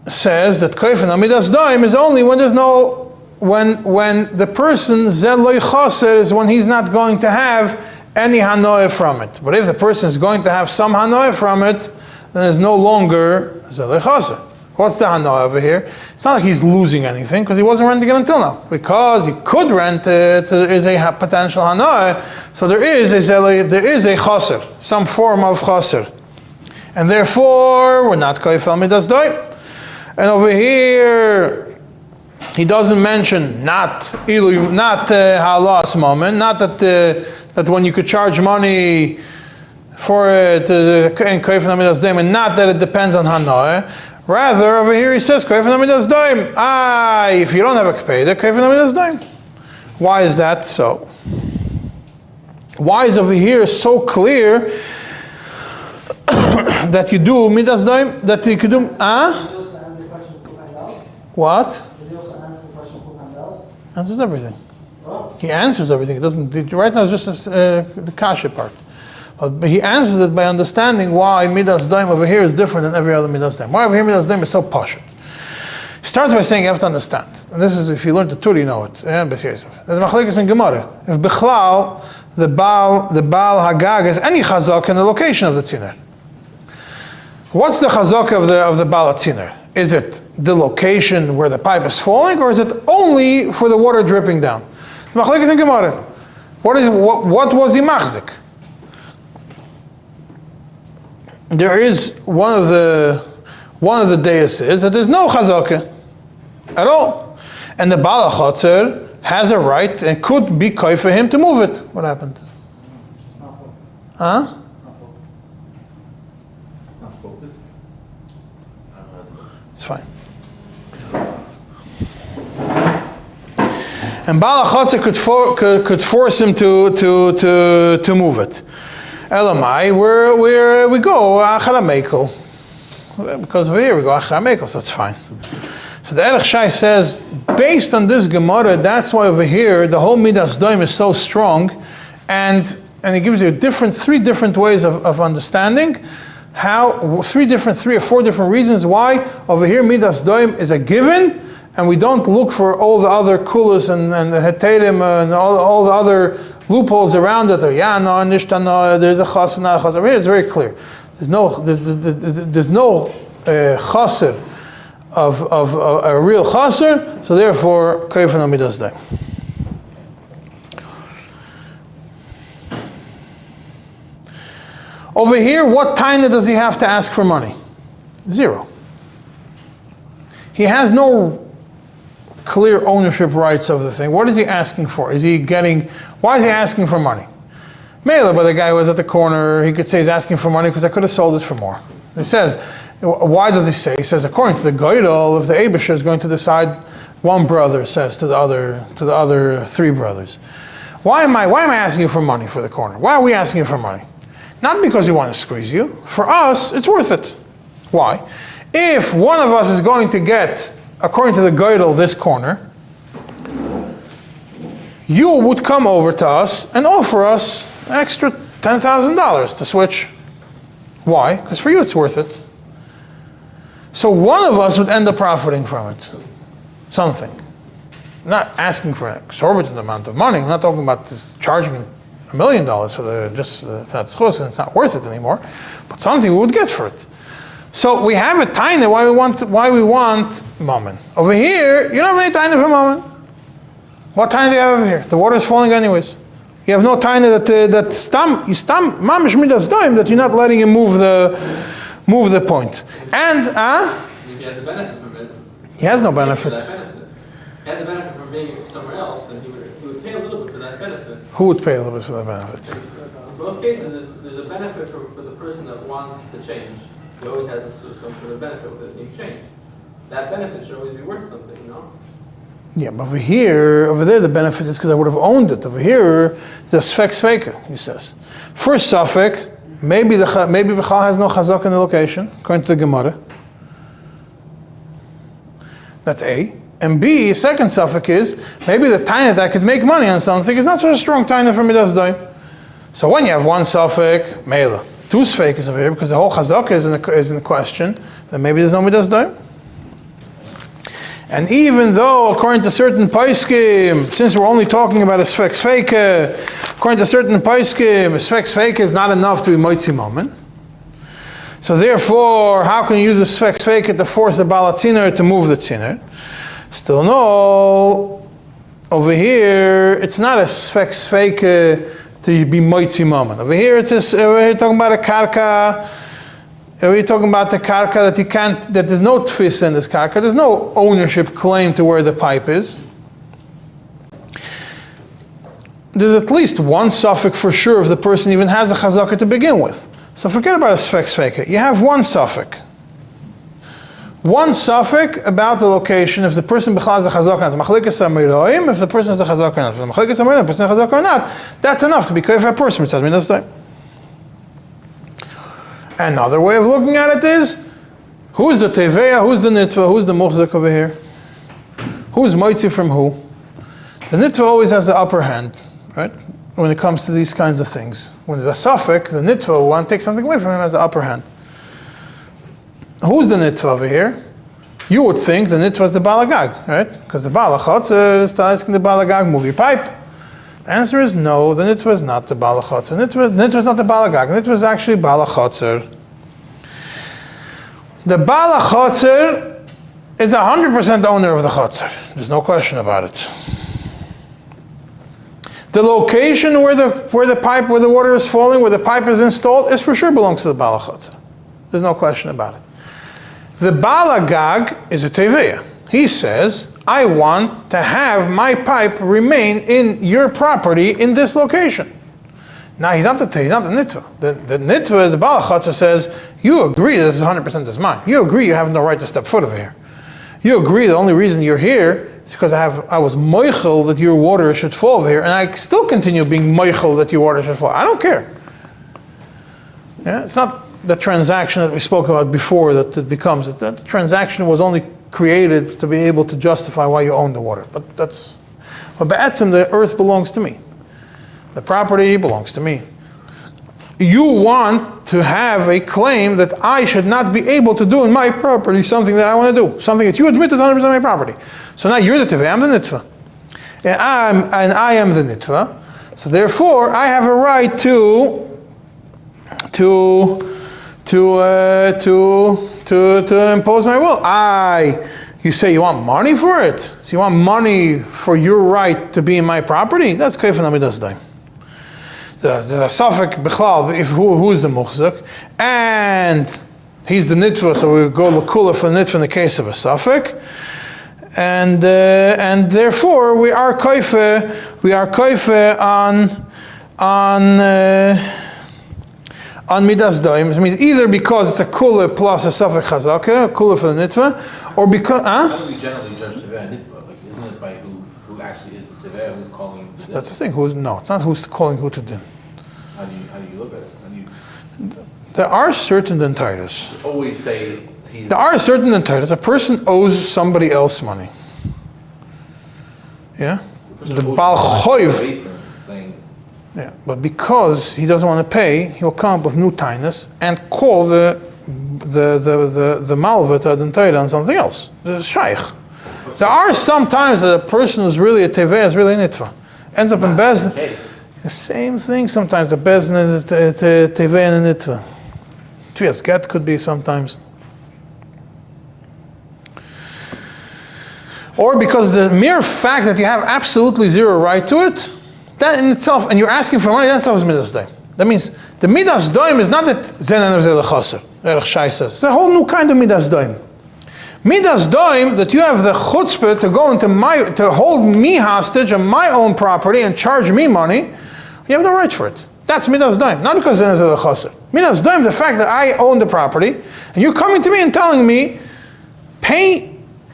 says that Kofen Amidas Daim is only when there's no, when the person Zel Loy Chaser is when he's not going to have any Hanoah from it. But if the person is going to have some Hanoah from it, then it's no longer Zel Loy Chaser. What's the Hanoah over here? It's not like he's losing anything because he wasn't renting it until now. Because he could rent it, there is a potential Hanoah, so there is a Chaser, some form of Chaser. And therefore, we're not Koifel Midas Doim. And over here, he doesn't mention not halas moment, not that when you could charge money for it and not that it depends on hanoah. Rather, over here he says if you don't have a kpeda, why is that so? Why is over here so clear that you do midas daim, that you could do what? Answers everything. He answers everything. It doesn't. Right now, it's just the kasha part. But he answers it by understanding why midas daim over here is different than every other midas daim. Why over here midas daim is so pashut. He starts by saying you have to understand. And this is, if you learn the Torah, you know it. There's machlekes in Gemara. If bichlal the baal hagag is any chazak in the location of the tziner. What's the chazak of the baal tziner? Is it the location where the pipe is falling, or is it only for the water dripping down? Machlekes in Gemara. What was the machzik? There is one of the deis is that there's no chazaka at all, and the Baal HaChatzer has a right and could be koy for him to move it. What happened? Huh? Not focused. It's fine. And Baal HaChatzer could force him to move it. Elamai, where we go Acharameiko, because over here we go Acharameiko, so it's fine. So the Erech Shai says, based on this Gemara, that's why over here the whole Midas Doim is so strong, and it gives you three different ways of understanding how three or four different reasons why over here Midas Doim is a given, and we don't look for all the other kulas and the heterim and all the other loopholes around it. There's a chasr, not a chasr. Over here it's very clear. There's no chasr of a real chasr, so therefore kayfan amidas daim. Over here, what taina does he have to ask for money? 0. He has no clear ownership rights of the thing. What is he asking for? Why is he asking for money? Mela, but the guy was at the corner, he could say he's asking for money because I could have sold it for more. He says, why does he say? He says, according to the Goydel, if the Abisha is going to decide one brother says to the other three brothers, why am I asking you for money for the corner? Why are we asking you for money? Not because we want to squeeze you. For us, it's worth it. Why? If one of us is going to get, according to the Geidel, this corner, you would come over to us and offer us an extra $10,000 to switch. Why? Because for you it's worth it. So one of us would end up profiting from it. Something. I'm not asking for an exorbitant amount of money. I'm not talking about this charging $1 million for that schus, and it's not worth it anymore. But something we would get for it. So we have a taina why we want mammon. Over here, you don't have any taina for mammon. What taina do you have over here? The water is falling anyways. You have no taina that mamish midas daim, that you're not letting him move the point. And if he has a benefit from it, he has no benefit. He has a benefit from being somewhere else, then he would pay a little bit for that benefit. Who would pay a little bit for that benefit? In both cases, there's a benefit for the person that wants the change. He always has some sort of benefit with it being changed. That benefit should always be worth something, you know? Yeah, but over there, the benefit is because I would have owned it. Over here, the sfek sveka, he says. First suffix, maybe Bechal has no chazak in the location, according to the Gemara. That's A. And B, second suffix is, maybe the taina that I could make money on something is not such a strong taina for midas daim. So when you have one suffix, mela, two sfekes over here, because the whole chazak is in the question, then maybe there's no midas daim. And even though, according to certain paiskim, since we're only talking about a sfek sveka, according to certain paiskim, a sfek sveka is not enough to be moitzi mammon. So therefore, how can you use a sfek sveka to force the baal tziner to move the tziner? Still no, over here, it's not a sfek sveka to be moitzi mammon. Over here, we're talking about a karka. We're talking about the karka that there's no tfis in this karka. There's no ownership claim to where the pipe is. There's at least one suffix for sure if the person even has a chazaka to begin with. So forget about a sfek sveka. You have one suffix. One suffix about the location. If the person has a chazaka, if the person has a chazaka or not, that's enough to be clear for a person. Another way of looking at it is, who's the teveya, who's the nitva, who's the muhzik over here? Who's moitzi from who? The nitva always has the upper hand, right? When it comes to these kinds of things. When there's a suffix, the nitva will want to take something away from him, has the upper hand. Who's the nitva over here? You would think the nitva is the balagag, right? Because the balachotzer is asking the balagag, move your pipe. The answer is no, the nitva is not the balachotzer. Nitva is not the balagag, nitva is actually balachotzer. The balachotzer is 100% owner of the chotzer. There's no question about it. The location where the water is falling, where the pipe is installed, is for sure belongs to the balachotzer. There's no question about it. The balagag is a teveya. He says, I want to have my pipe remain in your property in this location. Now he's not the nitva. The nitva, the balachotzer says, you agree this is 100% is mine. You agree you have no right to step foot over here. You agree the only reason you're here is because I was moichel that your water should fall over here, and I still continue being moichel that your water should fall. I don't care. Yeah, it's not the transaction that we spoke about before that it becomes. That transaction was only created to be able to justify why you own the water. But ba'atzim, the earth belongs to me. The property belongs to me. You want to have a claim that I should not be able to do in my property something that I want to do. Something that you admit is 100% my property. So now you're the tevei, I'm the nitva. And I am the nitva. So therefore, I have a right to impose my will. You say you want money for it? So you want money for your right to be in my property? That's kayfan amidas daim. There's a suffix bichlal, who is the muhzik, and he's the nitva, so we go l'kula for the nitva in the case of a suffix, and therefore we are kayfa on midas daim. It means either because it's a kula plus a suffix chazaka, kula for the nitva, or because How do we generally judge tevei and nitva? Like who actually is the Teveh, who's calling the din? That's the thing. It's not who's calling who to din. How do you look at it? There are certain dentitors. Always say he's... There are certain dentitors. A person owes somebody else money. Yeah? The Baal Choiv. Yeah, but because he doesn't want to pay, he'll come up with new tinus and call the malvet dentiter on something else. The shaykh. There are some times that a person who's really a teveh is really nitva. Ends up in bezdin. The same thing sometimes. A bezdin is a teveh and a nitva. Tviyas get could be sometimes. Or because the mere fact that you have absolutely zero right to it, that in itself, and you're asking for money, that itself is midas daim. That means the midas daim is not that zen and chaser. Erech Shai says it's a whole new kind of midas daim. Midas daim that you have the chutzpah to go into to hold me hostage on my own property and charge me money. You have no right for it. That's midas daim, not because zen and chaser. Midas daim, the fact that I own the property, and you're coming to me and telling me,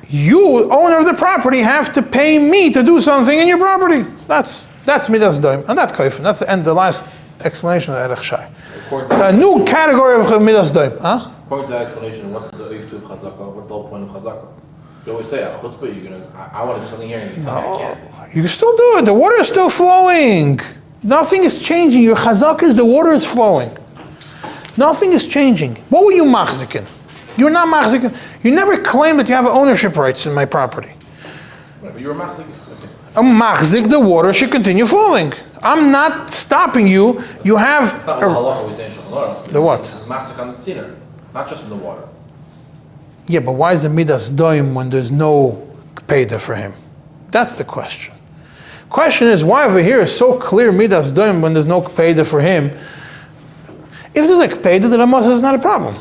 you, owner of the property, have to pay me to do something in your property. That's midas daim, and that kaifin. That's the last explanation of Erech Shai. A new category of midas daim. Huh? According to that explanation, what's the iftu of chazaka? What's the whole point of chazaka? You always say, chutzpah, I want to do something here, and you tell me I can't. You can still do it. The water is still flowing. Nothing is changing. Your chazaka is the water is flowing. Nothing is changing. What were you machzikin? You're not machzikin. You never claimed that you have ownership rights in my property. Right, but you're a machzik. A machzik, the water should continue flowing. I'm not stopping you. You have... It's not what halacha we say in Shulchan Aruch. The what? Machzik on the tziner, not just from the water. Yeah, but why is the midas daim when there's no kpeda for him? That's the question. Question is, why over here is so clear midas daim when there's no kpeda for him? If there's a kpeda, the Ramasa is not a problem.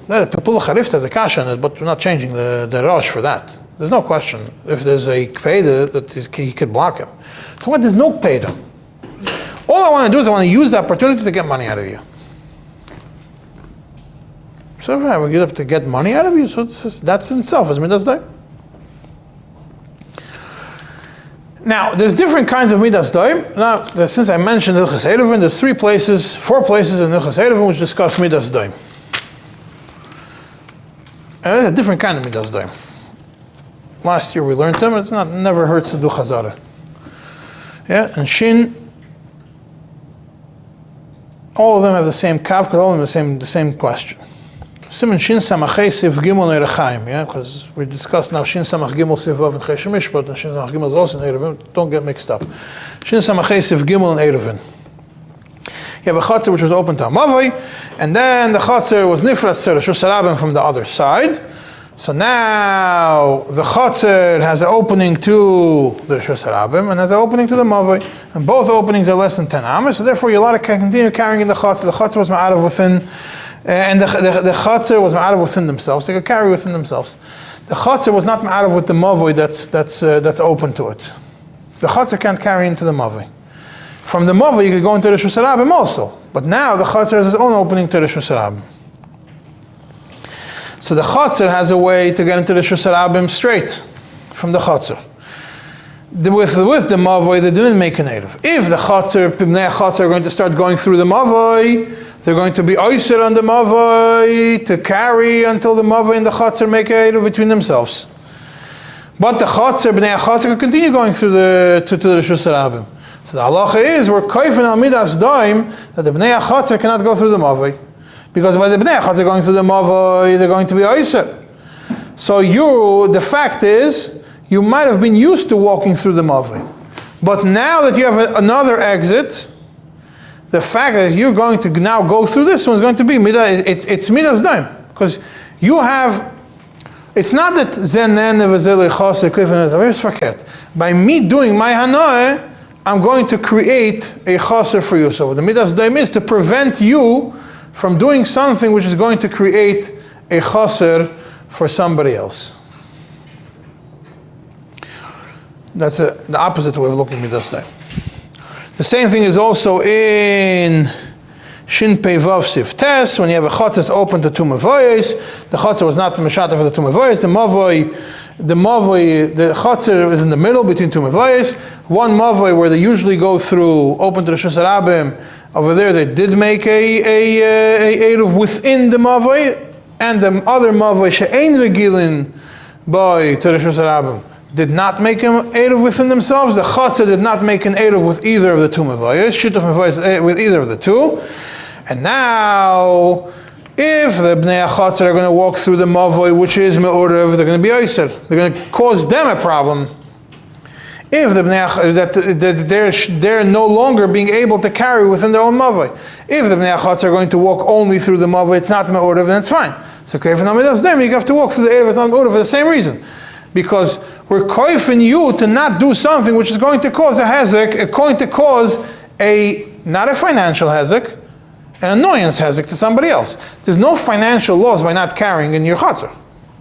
People Charifta has a kasha on it, but we're not changing the rosh for that. There's no question. If there's a kpeda, that he could block him. So what? There's no kpeda. All I want to do is I want to use the opportunity to get money out of you. So if I will use it to get money out of you, so that's in itself is midas daim. Now, there's different kinds of midas daim. Now, since I mentioned Hilchos Eruvin, there's 4 places in Hilchos Eruvin which discuss midas daim. And there's a different kind of midas daim. Last year we learned them. Never hurts to do chazara. Yeah, and shin. All of them have the same kav, because all of them have the same question. Siman shin samachei siv gimel neirachaim. Yeah, because we discussed now shin samach gimel siv vav and cheshem mishpat, and shin samach gimel is also in Eruvin. Don't get mixed up. Shin samachei siv gimel in Eruvin. You have a chatzar which was open to a mavoi, and then the chatzar was nifras to Reshus Harabim from the other side. So now the chatzar has an opening to the Reshus Harabim and has an opening to the mavoi, and both openings are less than 10 amas. So therefore, you're allowed to continue carrying in the chatzar. The chatzar was ma'arav within, and the chatzar was ma'arav within themselves. They could carry within themselves. The chatzar was not ma'arav with the mavoi that's open to it. The chatzar can't carry into the mavoi. From the mavoi, you could go into the Reshus Harabim also. But now the chatzar has its own opening to the Reshus Harabim. So the chatzar has a way to get into the Reshus Harabim straight from the chatzar. With the mavoi, they didn't make an eruv. If the pibnei chatzar are going to start going through the mavoi, they're going to be oiser on the mavoi to carry until the mavoi and the chatzar make an eruv between themselves. But the bnei chatzar can continue going through to the Reshus Harabim. So the halacha is we're kaifin al midas daim that the bnei chatzar cannot go through the mavoi. Because by the bnei chatzar going through the mavoi, they're going to be oiser. So the fact is, you might have been used to walking through the mavoi. But now that you have another exit, the fact that you're going to now go through this one is going to be it's midas daim. Because you have, it's not that zenen v'zelei chaser kaifin verkehrt. By me doing my hanoeh, I'm going to create a chaser for you. So the midas daim is to prevent you from doing something which is going to create a chaser for somebody else. That's the opposite way of looking at midas daim. The same thing is also in Shin Pei Vav Sif Tes, when you have a chatzar that's open to 2 mavoyes. The chatzar was not meshata for the 2 mavoyes. The mavoy the mavoi, the chatzir is in the middle between two mavayis. One mavoi where they usually go through, open to the Reshus Harabim. Over there they did make a eruv within the mavoi, and the other mavoi she'ein regilin by to the Reshus Harabim did not make an eruv within themselves. The chatzir did not make an eruv with either of the two mavayis. Shituf mavayis with either of the two. And now, if the bnei chatzir are going to walk through the mavoi, which is me'orev, they're going to be oiser. They're going to cause them a problem. If the bnei that they're no longer being able to carry within their own mavoi. If the bnei chatzir are going to walk only through the mavoi, it's not me'orev, then it's fine. So kayfen amidas dem, you have to walk through the eruv, it's not me'orev for the same reason, because we're koifing you to not do something which is going to cause a hezek, going to cause not a financial hezek, an annoyance hezek to somebody else. There's no financial loss by not carrying in your chatzar,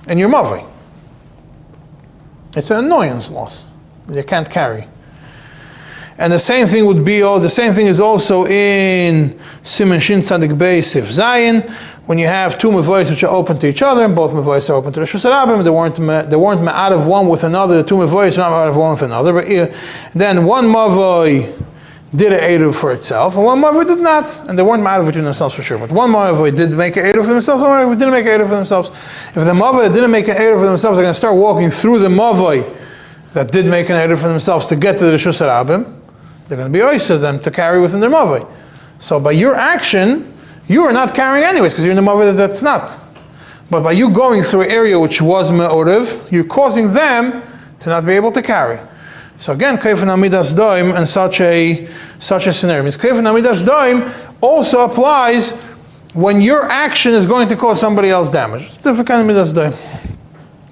in your mavoi. It's an annoyance loss. You can't carry. And the same thing would be, the same thing is also in Siman Shin Tzadik Bey Sif Zayin, when you have two mavois which are open to each other, and both mavois are open to the Reshus Harabim, they weren't out of one with another, the two mavois were not out of one with another, but then one mavoi did an eruv for itself, and one mavoi did not, and they weren't out between themselves for sure, but one mavoi did make an eruv for themselves, one mavoi didn't make an eruv for themselves. If the mavoi that didn't make an eruv for themselves are going to start walking through the mavoi that did make an eruv for themselves to get to the Reshus Harabim, they're going to be oised them to carry within their mavoi. So by your action, you are not carrying anyways, because you're in the mavoi that's not. But by you going through an area which was me'orev, you're causing them to not be able to carry. So again, kayfen amidas doim and such a scenario. Means kayfen amidas doim also applies when your action is going to cause somebody else damage. It's different kind of midas doim.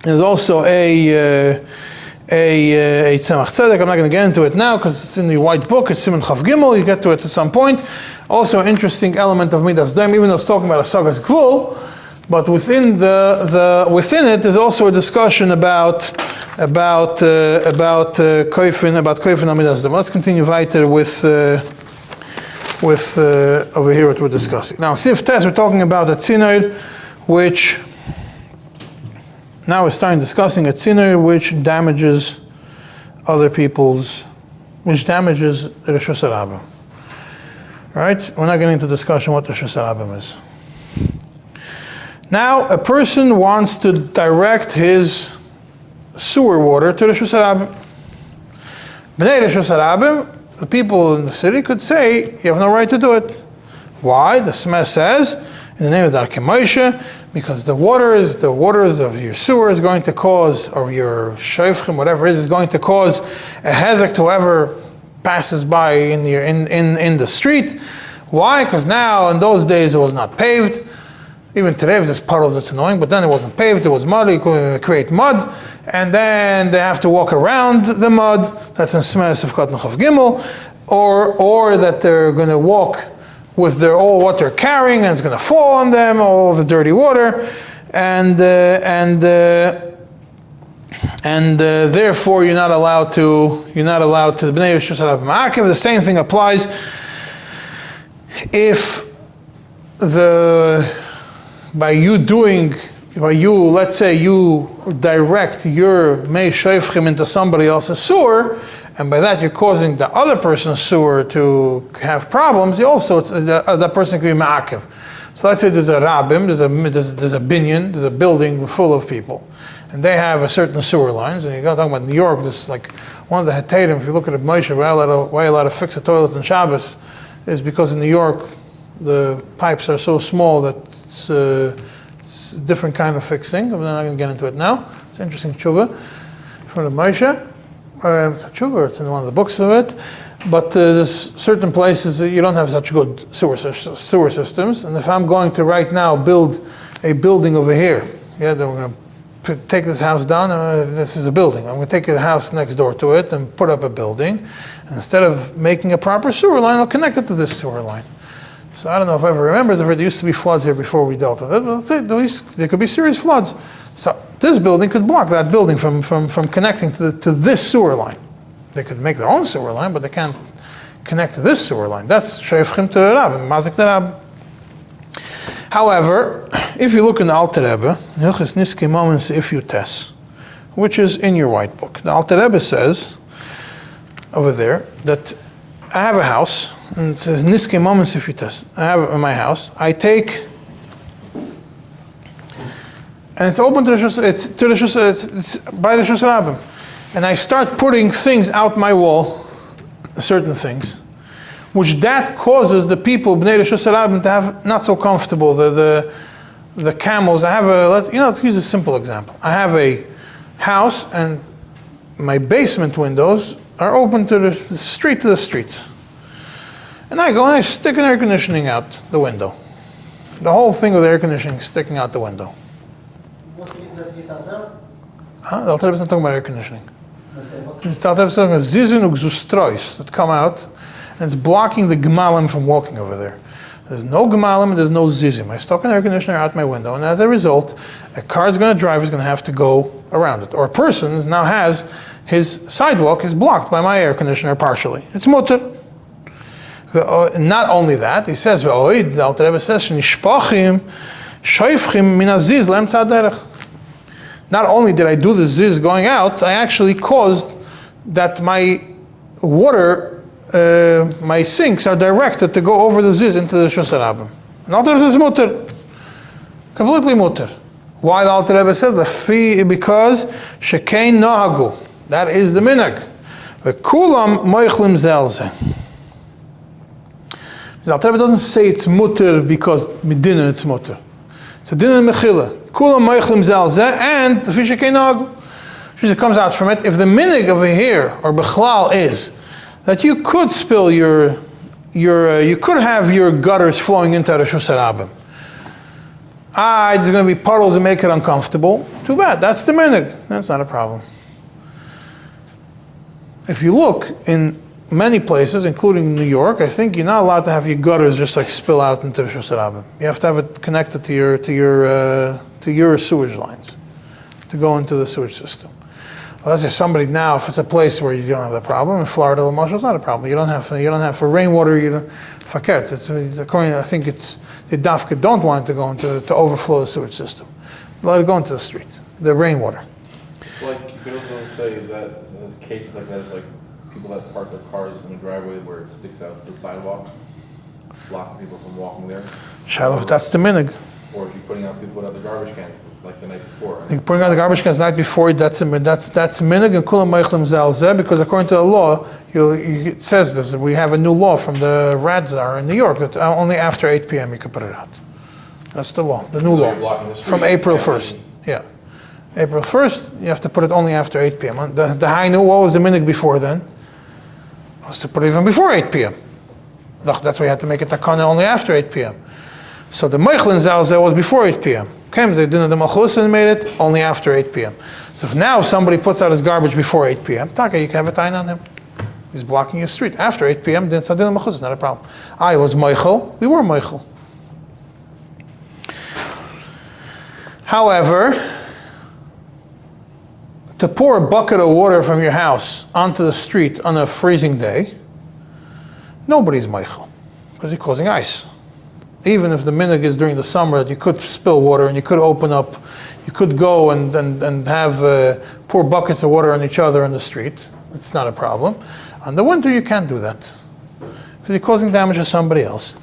There's also a tzemach tzedek. I'm not going to get into it now because it's in the white book. It's Siman Chav Gimel. You get to it at some point. Also, an interesting element of midas doim, even though it's talking about a sagas gvul, but within within it, there's also a discussion about koifin amidas doim. Let's continue weiter with over here what we're discussing. Now, Sif Tes, we're talking about a tzinoir, which now we're starting discussing a tzinoir which damages other people's, which damages the Reshus Harabim. Right? We're not getting into discussion what the Reshus Harabim is. Now, a person wants to direct his sewer water to the Reshus Harabim. B'nei Reshus Harabim, the people in the city could say, you have no right to do it. Why? The Smeh says, in the name of Darkei Moshe, because the waters of your sewer is going to cause, or your shayfchim, whatever it is going to cause a hezek to whoever passes by in the street. Why? Because now, in those days, it was not paved. Even today, if there's puddles, it's annoying, but then it wasn't paved, it was mud, you could create mud, and then they have to walk around the mud. That's in Smeh Sifkat Chav Gimel, or that they're going to walk with all what they're carrying, and it's going to fall on them, all the dirty water, and therefore you're not allowed to the Bnei Reshus Harabim Ma'akev. The same thing applies if let's say you direct your mei shayfchim into somebody else's sewer, and by that you're causing the other person's sewer to have problems, that person can be ma'akev. So let's say there's a rabbim, there's a binyan, there's a building full of people, and they have a certain sewer lines, and you're talking about New York, this is like one of the hetarim, if you look at it, Moshe, why you're allowed to fix a toilet on Shabbos, is because in New York, the pipes are so small that it's a different kind of fixing. I'm not going to get into it now. It's an interesting tshuva from the Moshe. It's a tshuva, it's in one of the books of it. But there's certain places that you don't have such good sewer systems. And if I'm going to right now build a building over here, then we're going to take this house down, this is a building. I'm going to take a house next door to it and put up a building. And instead of making a proper sewer line, I'll connect it to this sewer line. So I don't know if everyone remembers, there used to be floods here before we dealt with it. But let's say there could be serious floods. So this building could block that building from connecting to this sewer line. They could make their own sewer line, but they can't connect to this sewer line. That's shayfchim to Rab, mazik to Rab. However, if you look in the Alter Rebbe, Hilchos Niskei Moments, if you test, which is in your white book. The Alter Rebbe says over there that I have a house, and it says Niske Moments Sifitas. I have in my house. I take, and it's open to the it's by the Shus Rabbim, and I start putting things out my wall, certain things, which that causes the people Bnei Shus Rabbim to have not so comfortable. The camels. I have let's use a simple example. I have a house, and my basement windows are open to the street, and I go and I stick an air conditioning out the window. The whole thing with air conditioning is sticking out the window. What's the out there? Huh? The Alter Rebbe is not talking about air conditioning. The Alter Rebbe is talking about zizun ugzustrois that come out, and it's blocking the gemalim from walking over there. There's no gemalim and there's no zizim. I stuck an air conditioner out my window, and as a result, a car is going to drive is going to have to go around it. Or a person now has his sidewalk is blocked by my air conditioner partially. It's mutter. Not only that, he says, the Alter Rebbe says, not only did I do the ziz going out, I actually caused that my water, my sinks are directed to go over the ziz into the Shus Rabbim. And Alter Rebbe says mutter. Completely mutter. Why the Alter Rebbe says that? Because shekein nohagu. That is the minhag. V'kulam moichlim zelze. The Alter Rebbe doesn't say it's mutter because midina it's mutter. It's a din and mechila. Kulam moichlim zelze and the shekein nohagu. It comes out from it. If the minhag over here or bechlal is that you could spill you could have your gutters flowing into the Shus Rabbim. There's going to be puddles that make it uncomfortable. Too bad. That's the minhag. That's not a problem. If you look in many places, including New York, I think you're not allowed to have your gutters just like spill out into the Shus Rabbim. You have to have it connected to your sewage lines to go into the sewage system. Well, let's say somebody now, if it's a place where you don't have the problem, in Florida, it's not a problem. You don't have for rainwater. You don't fakert. It's according. I think it's the dafka don't want it to go into to overflow the sewage system. Let it go into the street, the rainwater. It's like you could also say that cases like that is like people that park their cars in the driveway where it sticks out the sidewalk, blocking people from walking there. Shalom, that's the minhag. Or if you're putting out people out the garbage can like the night before. You're putting out the garbage cans the night before. That's minhag and kulam meichlim zalzeh, because according to the law, it says this. We have a new law from the Radzar in New York that only after 8 p.m. you can put it out. That's the law, the new law from April 1st. Yeah, April 1st. You have to put it only after 8 p.m. The hainu, what was the minhag before then? It was to put it even before 8 p.m. That's why you had to make it takana only after 8 p.m. So the Meichlin Zalzeh was before 8 p.m. Came they did the Malchus and made it only after 8 p.m. So if now somebody puts out his garbage before 8 p.m., Taka, you can have a tain on him. He's blocking your street. After 8 p.m., then Sadin Malchus is not a problem. I was Meichel, we were Meichel. However, to pour a bucket of water from your house onto the street on a freezing day, nobody's Meichel, because you're causing ice. Even if the minhag is during the summer that you could spill water and you could open up, you could go and have pour buckets of water on each other in the street. It's not a problem. In the winter you can't do that because you're causing damage to somebody else.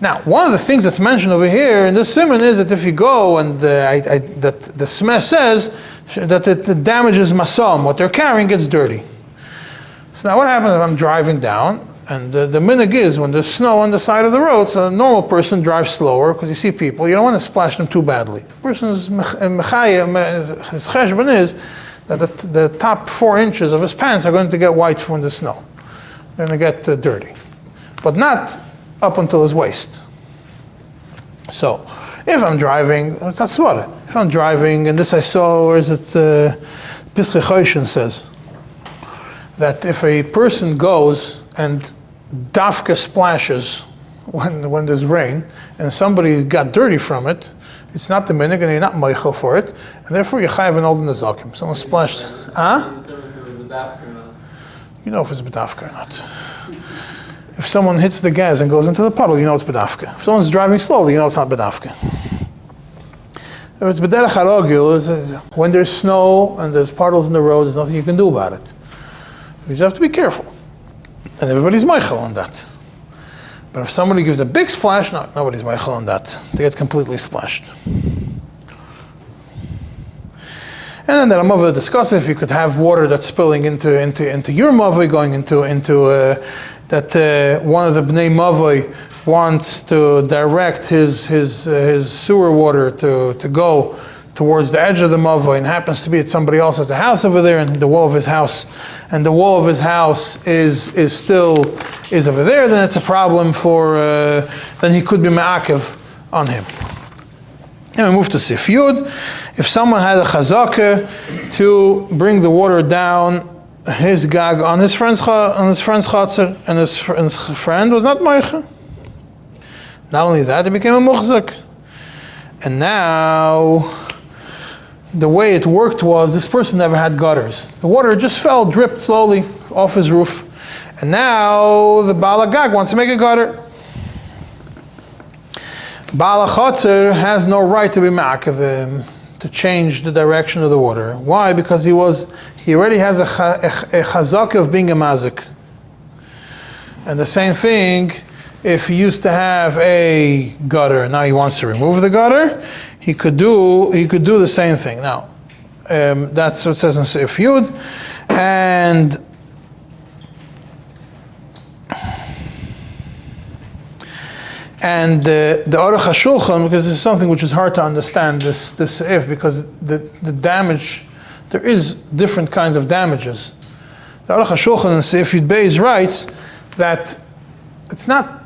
Now, one of the things that's mentioned over here in this Siman is that if you go and that the Smeh says that it damages masam, what they're carrying gets dirty. So now what happens if I'm driving down? And the minhag is when there's snow on the side of the road, so a normal person drives slower because you see people, you don't want to splash them too badly. The person's mechayah, his cheshbon is that the top 4 inches of his pants are going to get white from the snow. They're going to get dirty. But not up until his waist. So, if I'm driving, it's not swara. If I'm driving, and this I saw, or is it Khoshen says, that if a person goes and dafka splashes when there's rain, and somebody got dirty from it, it's not the minhag, and you're not meichel for it, and therefore you're chayav and olden nezakim. Someone splashed. You know if it's bedafka or not. If someone hits the gas and goes into the puddle, you know it's bedafka. If someone's driving slowly, you know it's not bedafka. If it's b'derech harogil, when there's snow and there's puddles in the road, there's nothing you can do about it. You just have to be careful. And everybody's meichel on that. But if somebody gives a big splash, no, nobody's meichel on that. They get completely splashed. And then the Ramava discusses if you could have water that's spilling into your mavoi, going into that one of the bnei mavoi wants to direct his sewer water to go towards the edge of the mavoi, and happens to be that somebody else has a house over there, and the wall of his house is still over there. Then it's a problem for then he could be ma'akev on him. And we move to Sif Yud. If someone had a chazaka to bring the water down his gag on his friend's chatzer, and his friend was not moicha, not only that, he became a muchzak. And now, the way it worked was this person never had gutters. The water just dripped slowly off his roof. And now the Baal HaGag wants to make a gutter. Baal HaChatzer has no right to be ma'akev, to change the direction of the water. Why? Because he already has a chazaka of being a mazik. And the same thing, if he used to have a gutter, now he wants to remove the gutter, he could do the same thing. Now, that's what it says in Sif Yud, and the Aruch HaShulchan, because this is something which is hard to understand, this Seif, because the damage, there is different kinds of damages. The Aruch HaShulchan in Seif Yud Beis writes that it's not,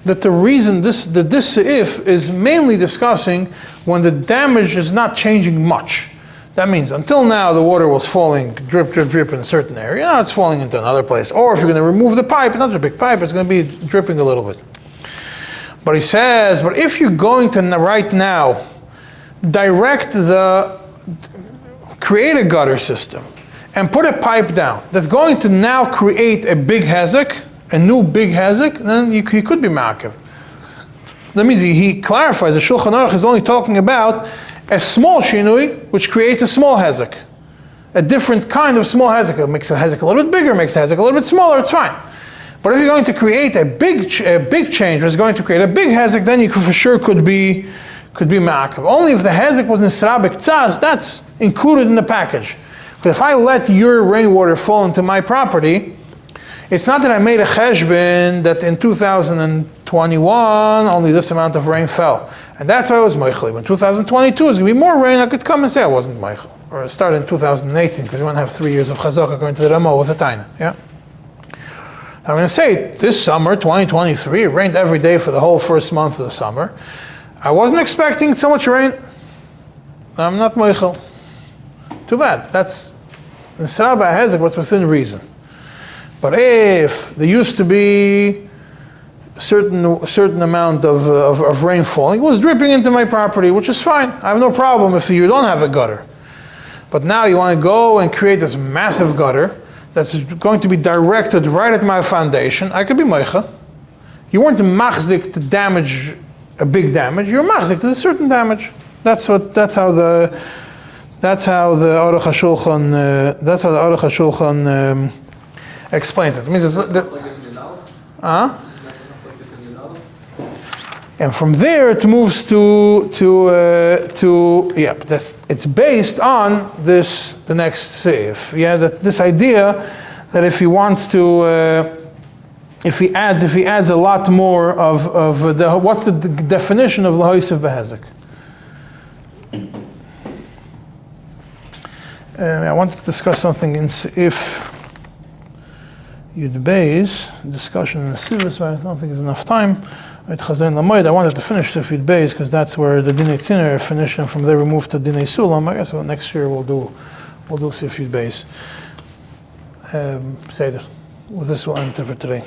that the reason this Seif is mainly discussing when the damage is not changing much. That means until now the water was falling drip, drip, drip in a certain area, now it's falling into another place. Or if you're going to remove the pipe, it's not a big pipe, it's going to be dripping a little bit. But he says, but if you're going to right now create a gutter system and put a pipe down that's going to now create a big hezek, a new big hezek, then he could be ma'akev. That means he clarifies that Shulchan Aruch is only talking about a small shinui which creates a small hezek, a different kind of small hezek. It makes a hezek a little bit bigger, makes a hezek a little bit smaller, it's fine. But if you're going to create a big change, or is going to create a big hezek, then you for sure could be ma'akev. Only if the hezek was nisrabek tzaz, that's included in the package. But if I let your rainwater fall into my property, it's not that I made a cheshbon that in 2021 only this amount of rain fell, and that's why I was meichel. When 2022 is going to be more rain, I could come and say I wasn't meichel, or it started in 2018 because we want to have 3 years of chazaka according to the Ramah with a taina. Yeah. I'm going to say, this summer, 2023, it rained every day for the whole first month of the summer. I wasn't expecting so much rain. I'm not meichel. Too bad. That's Nisra ba'hezek, what's within reason. But if there used to be a certain amount of rain falling, it was dripping into my property, which is fine. I have no problem if you don't have a gutter. But now you want to go and create this massive gutter that's going to be directed right at my foundation, I could be meicha. You weren't machzik to damage a big damage, you're machzik to a certain damage. That's how the Aruch HaShulchan explains it. It means and from there it moves to it's based on the next seif. Yeah, that this idea that if he wants to if he adds a lot more of the, what's the definition of lahoisev behezek? I want to discuss something in Seif Yud Beis, discussion in Sivus, but I don't think there's enough time. I wanted to finish Seif Yud Beis because that's where the Dinei Tziner finished, and from there we move to Dinei Sulam. I guess next year we'll do Seif Yud Beis. Seder. With this we'll end for today.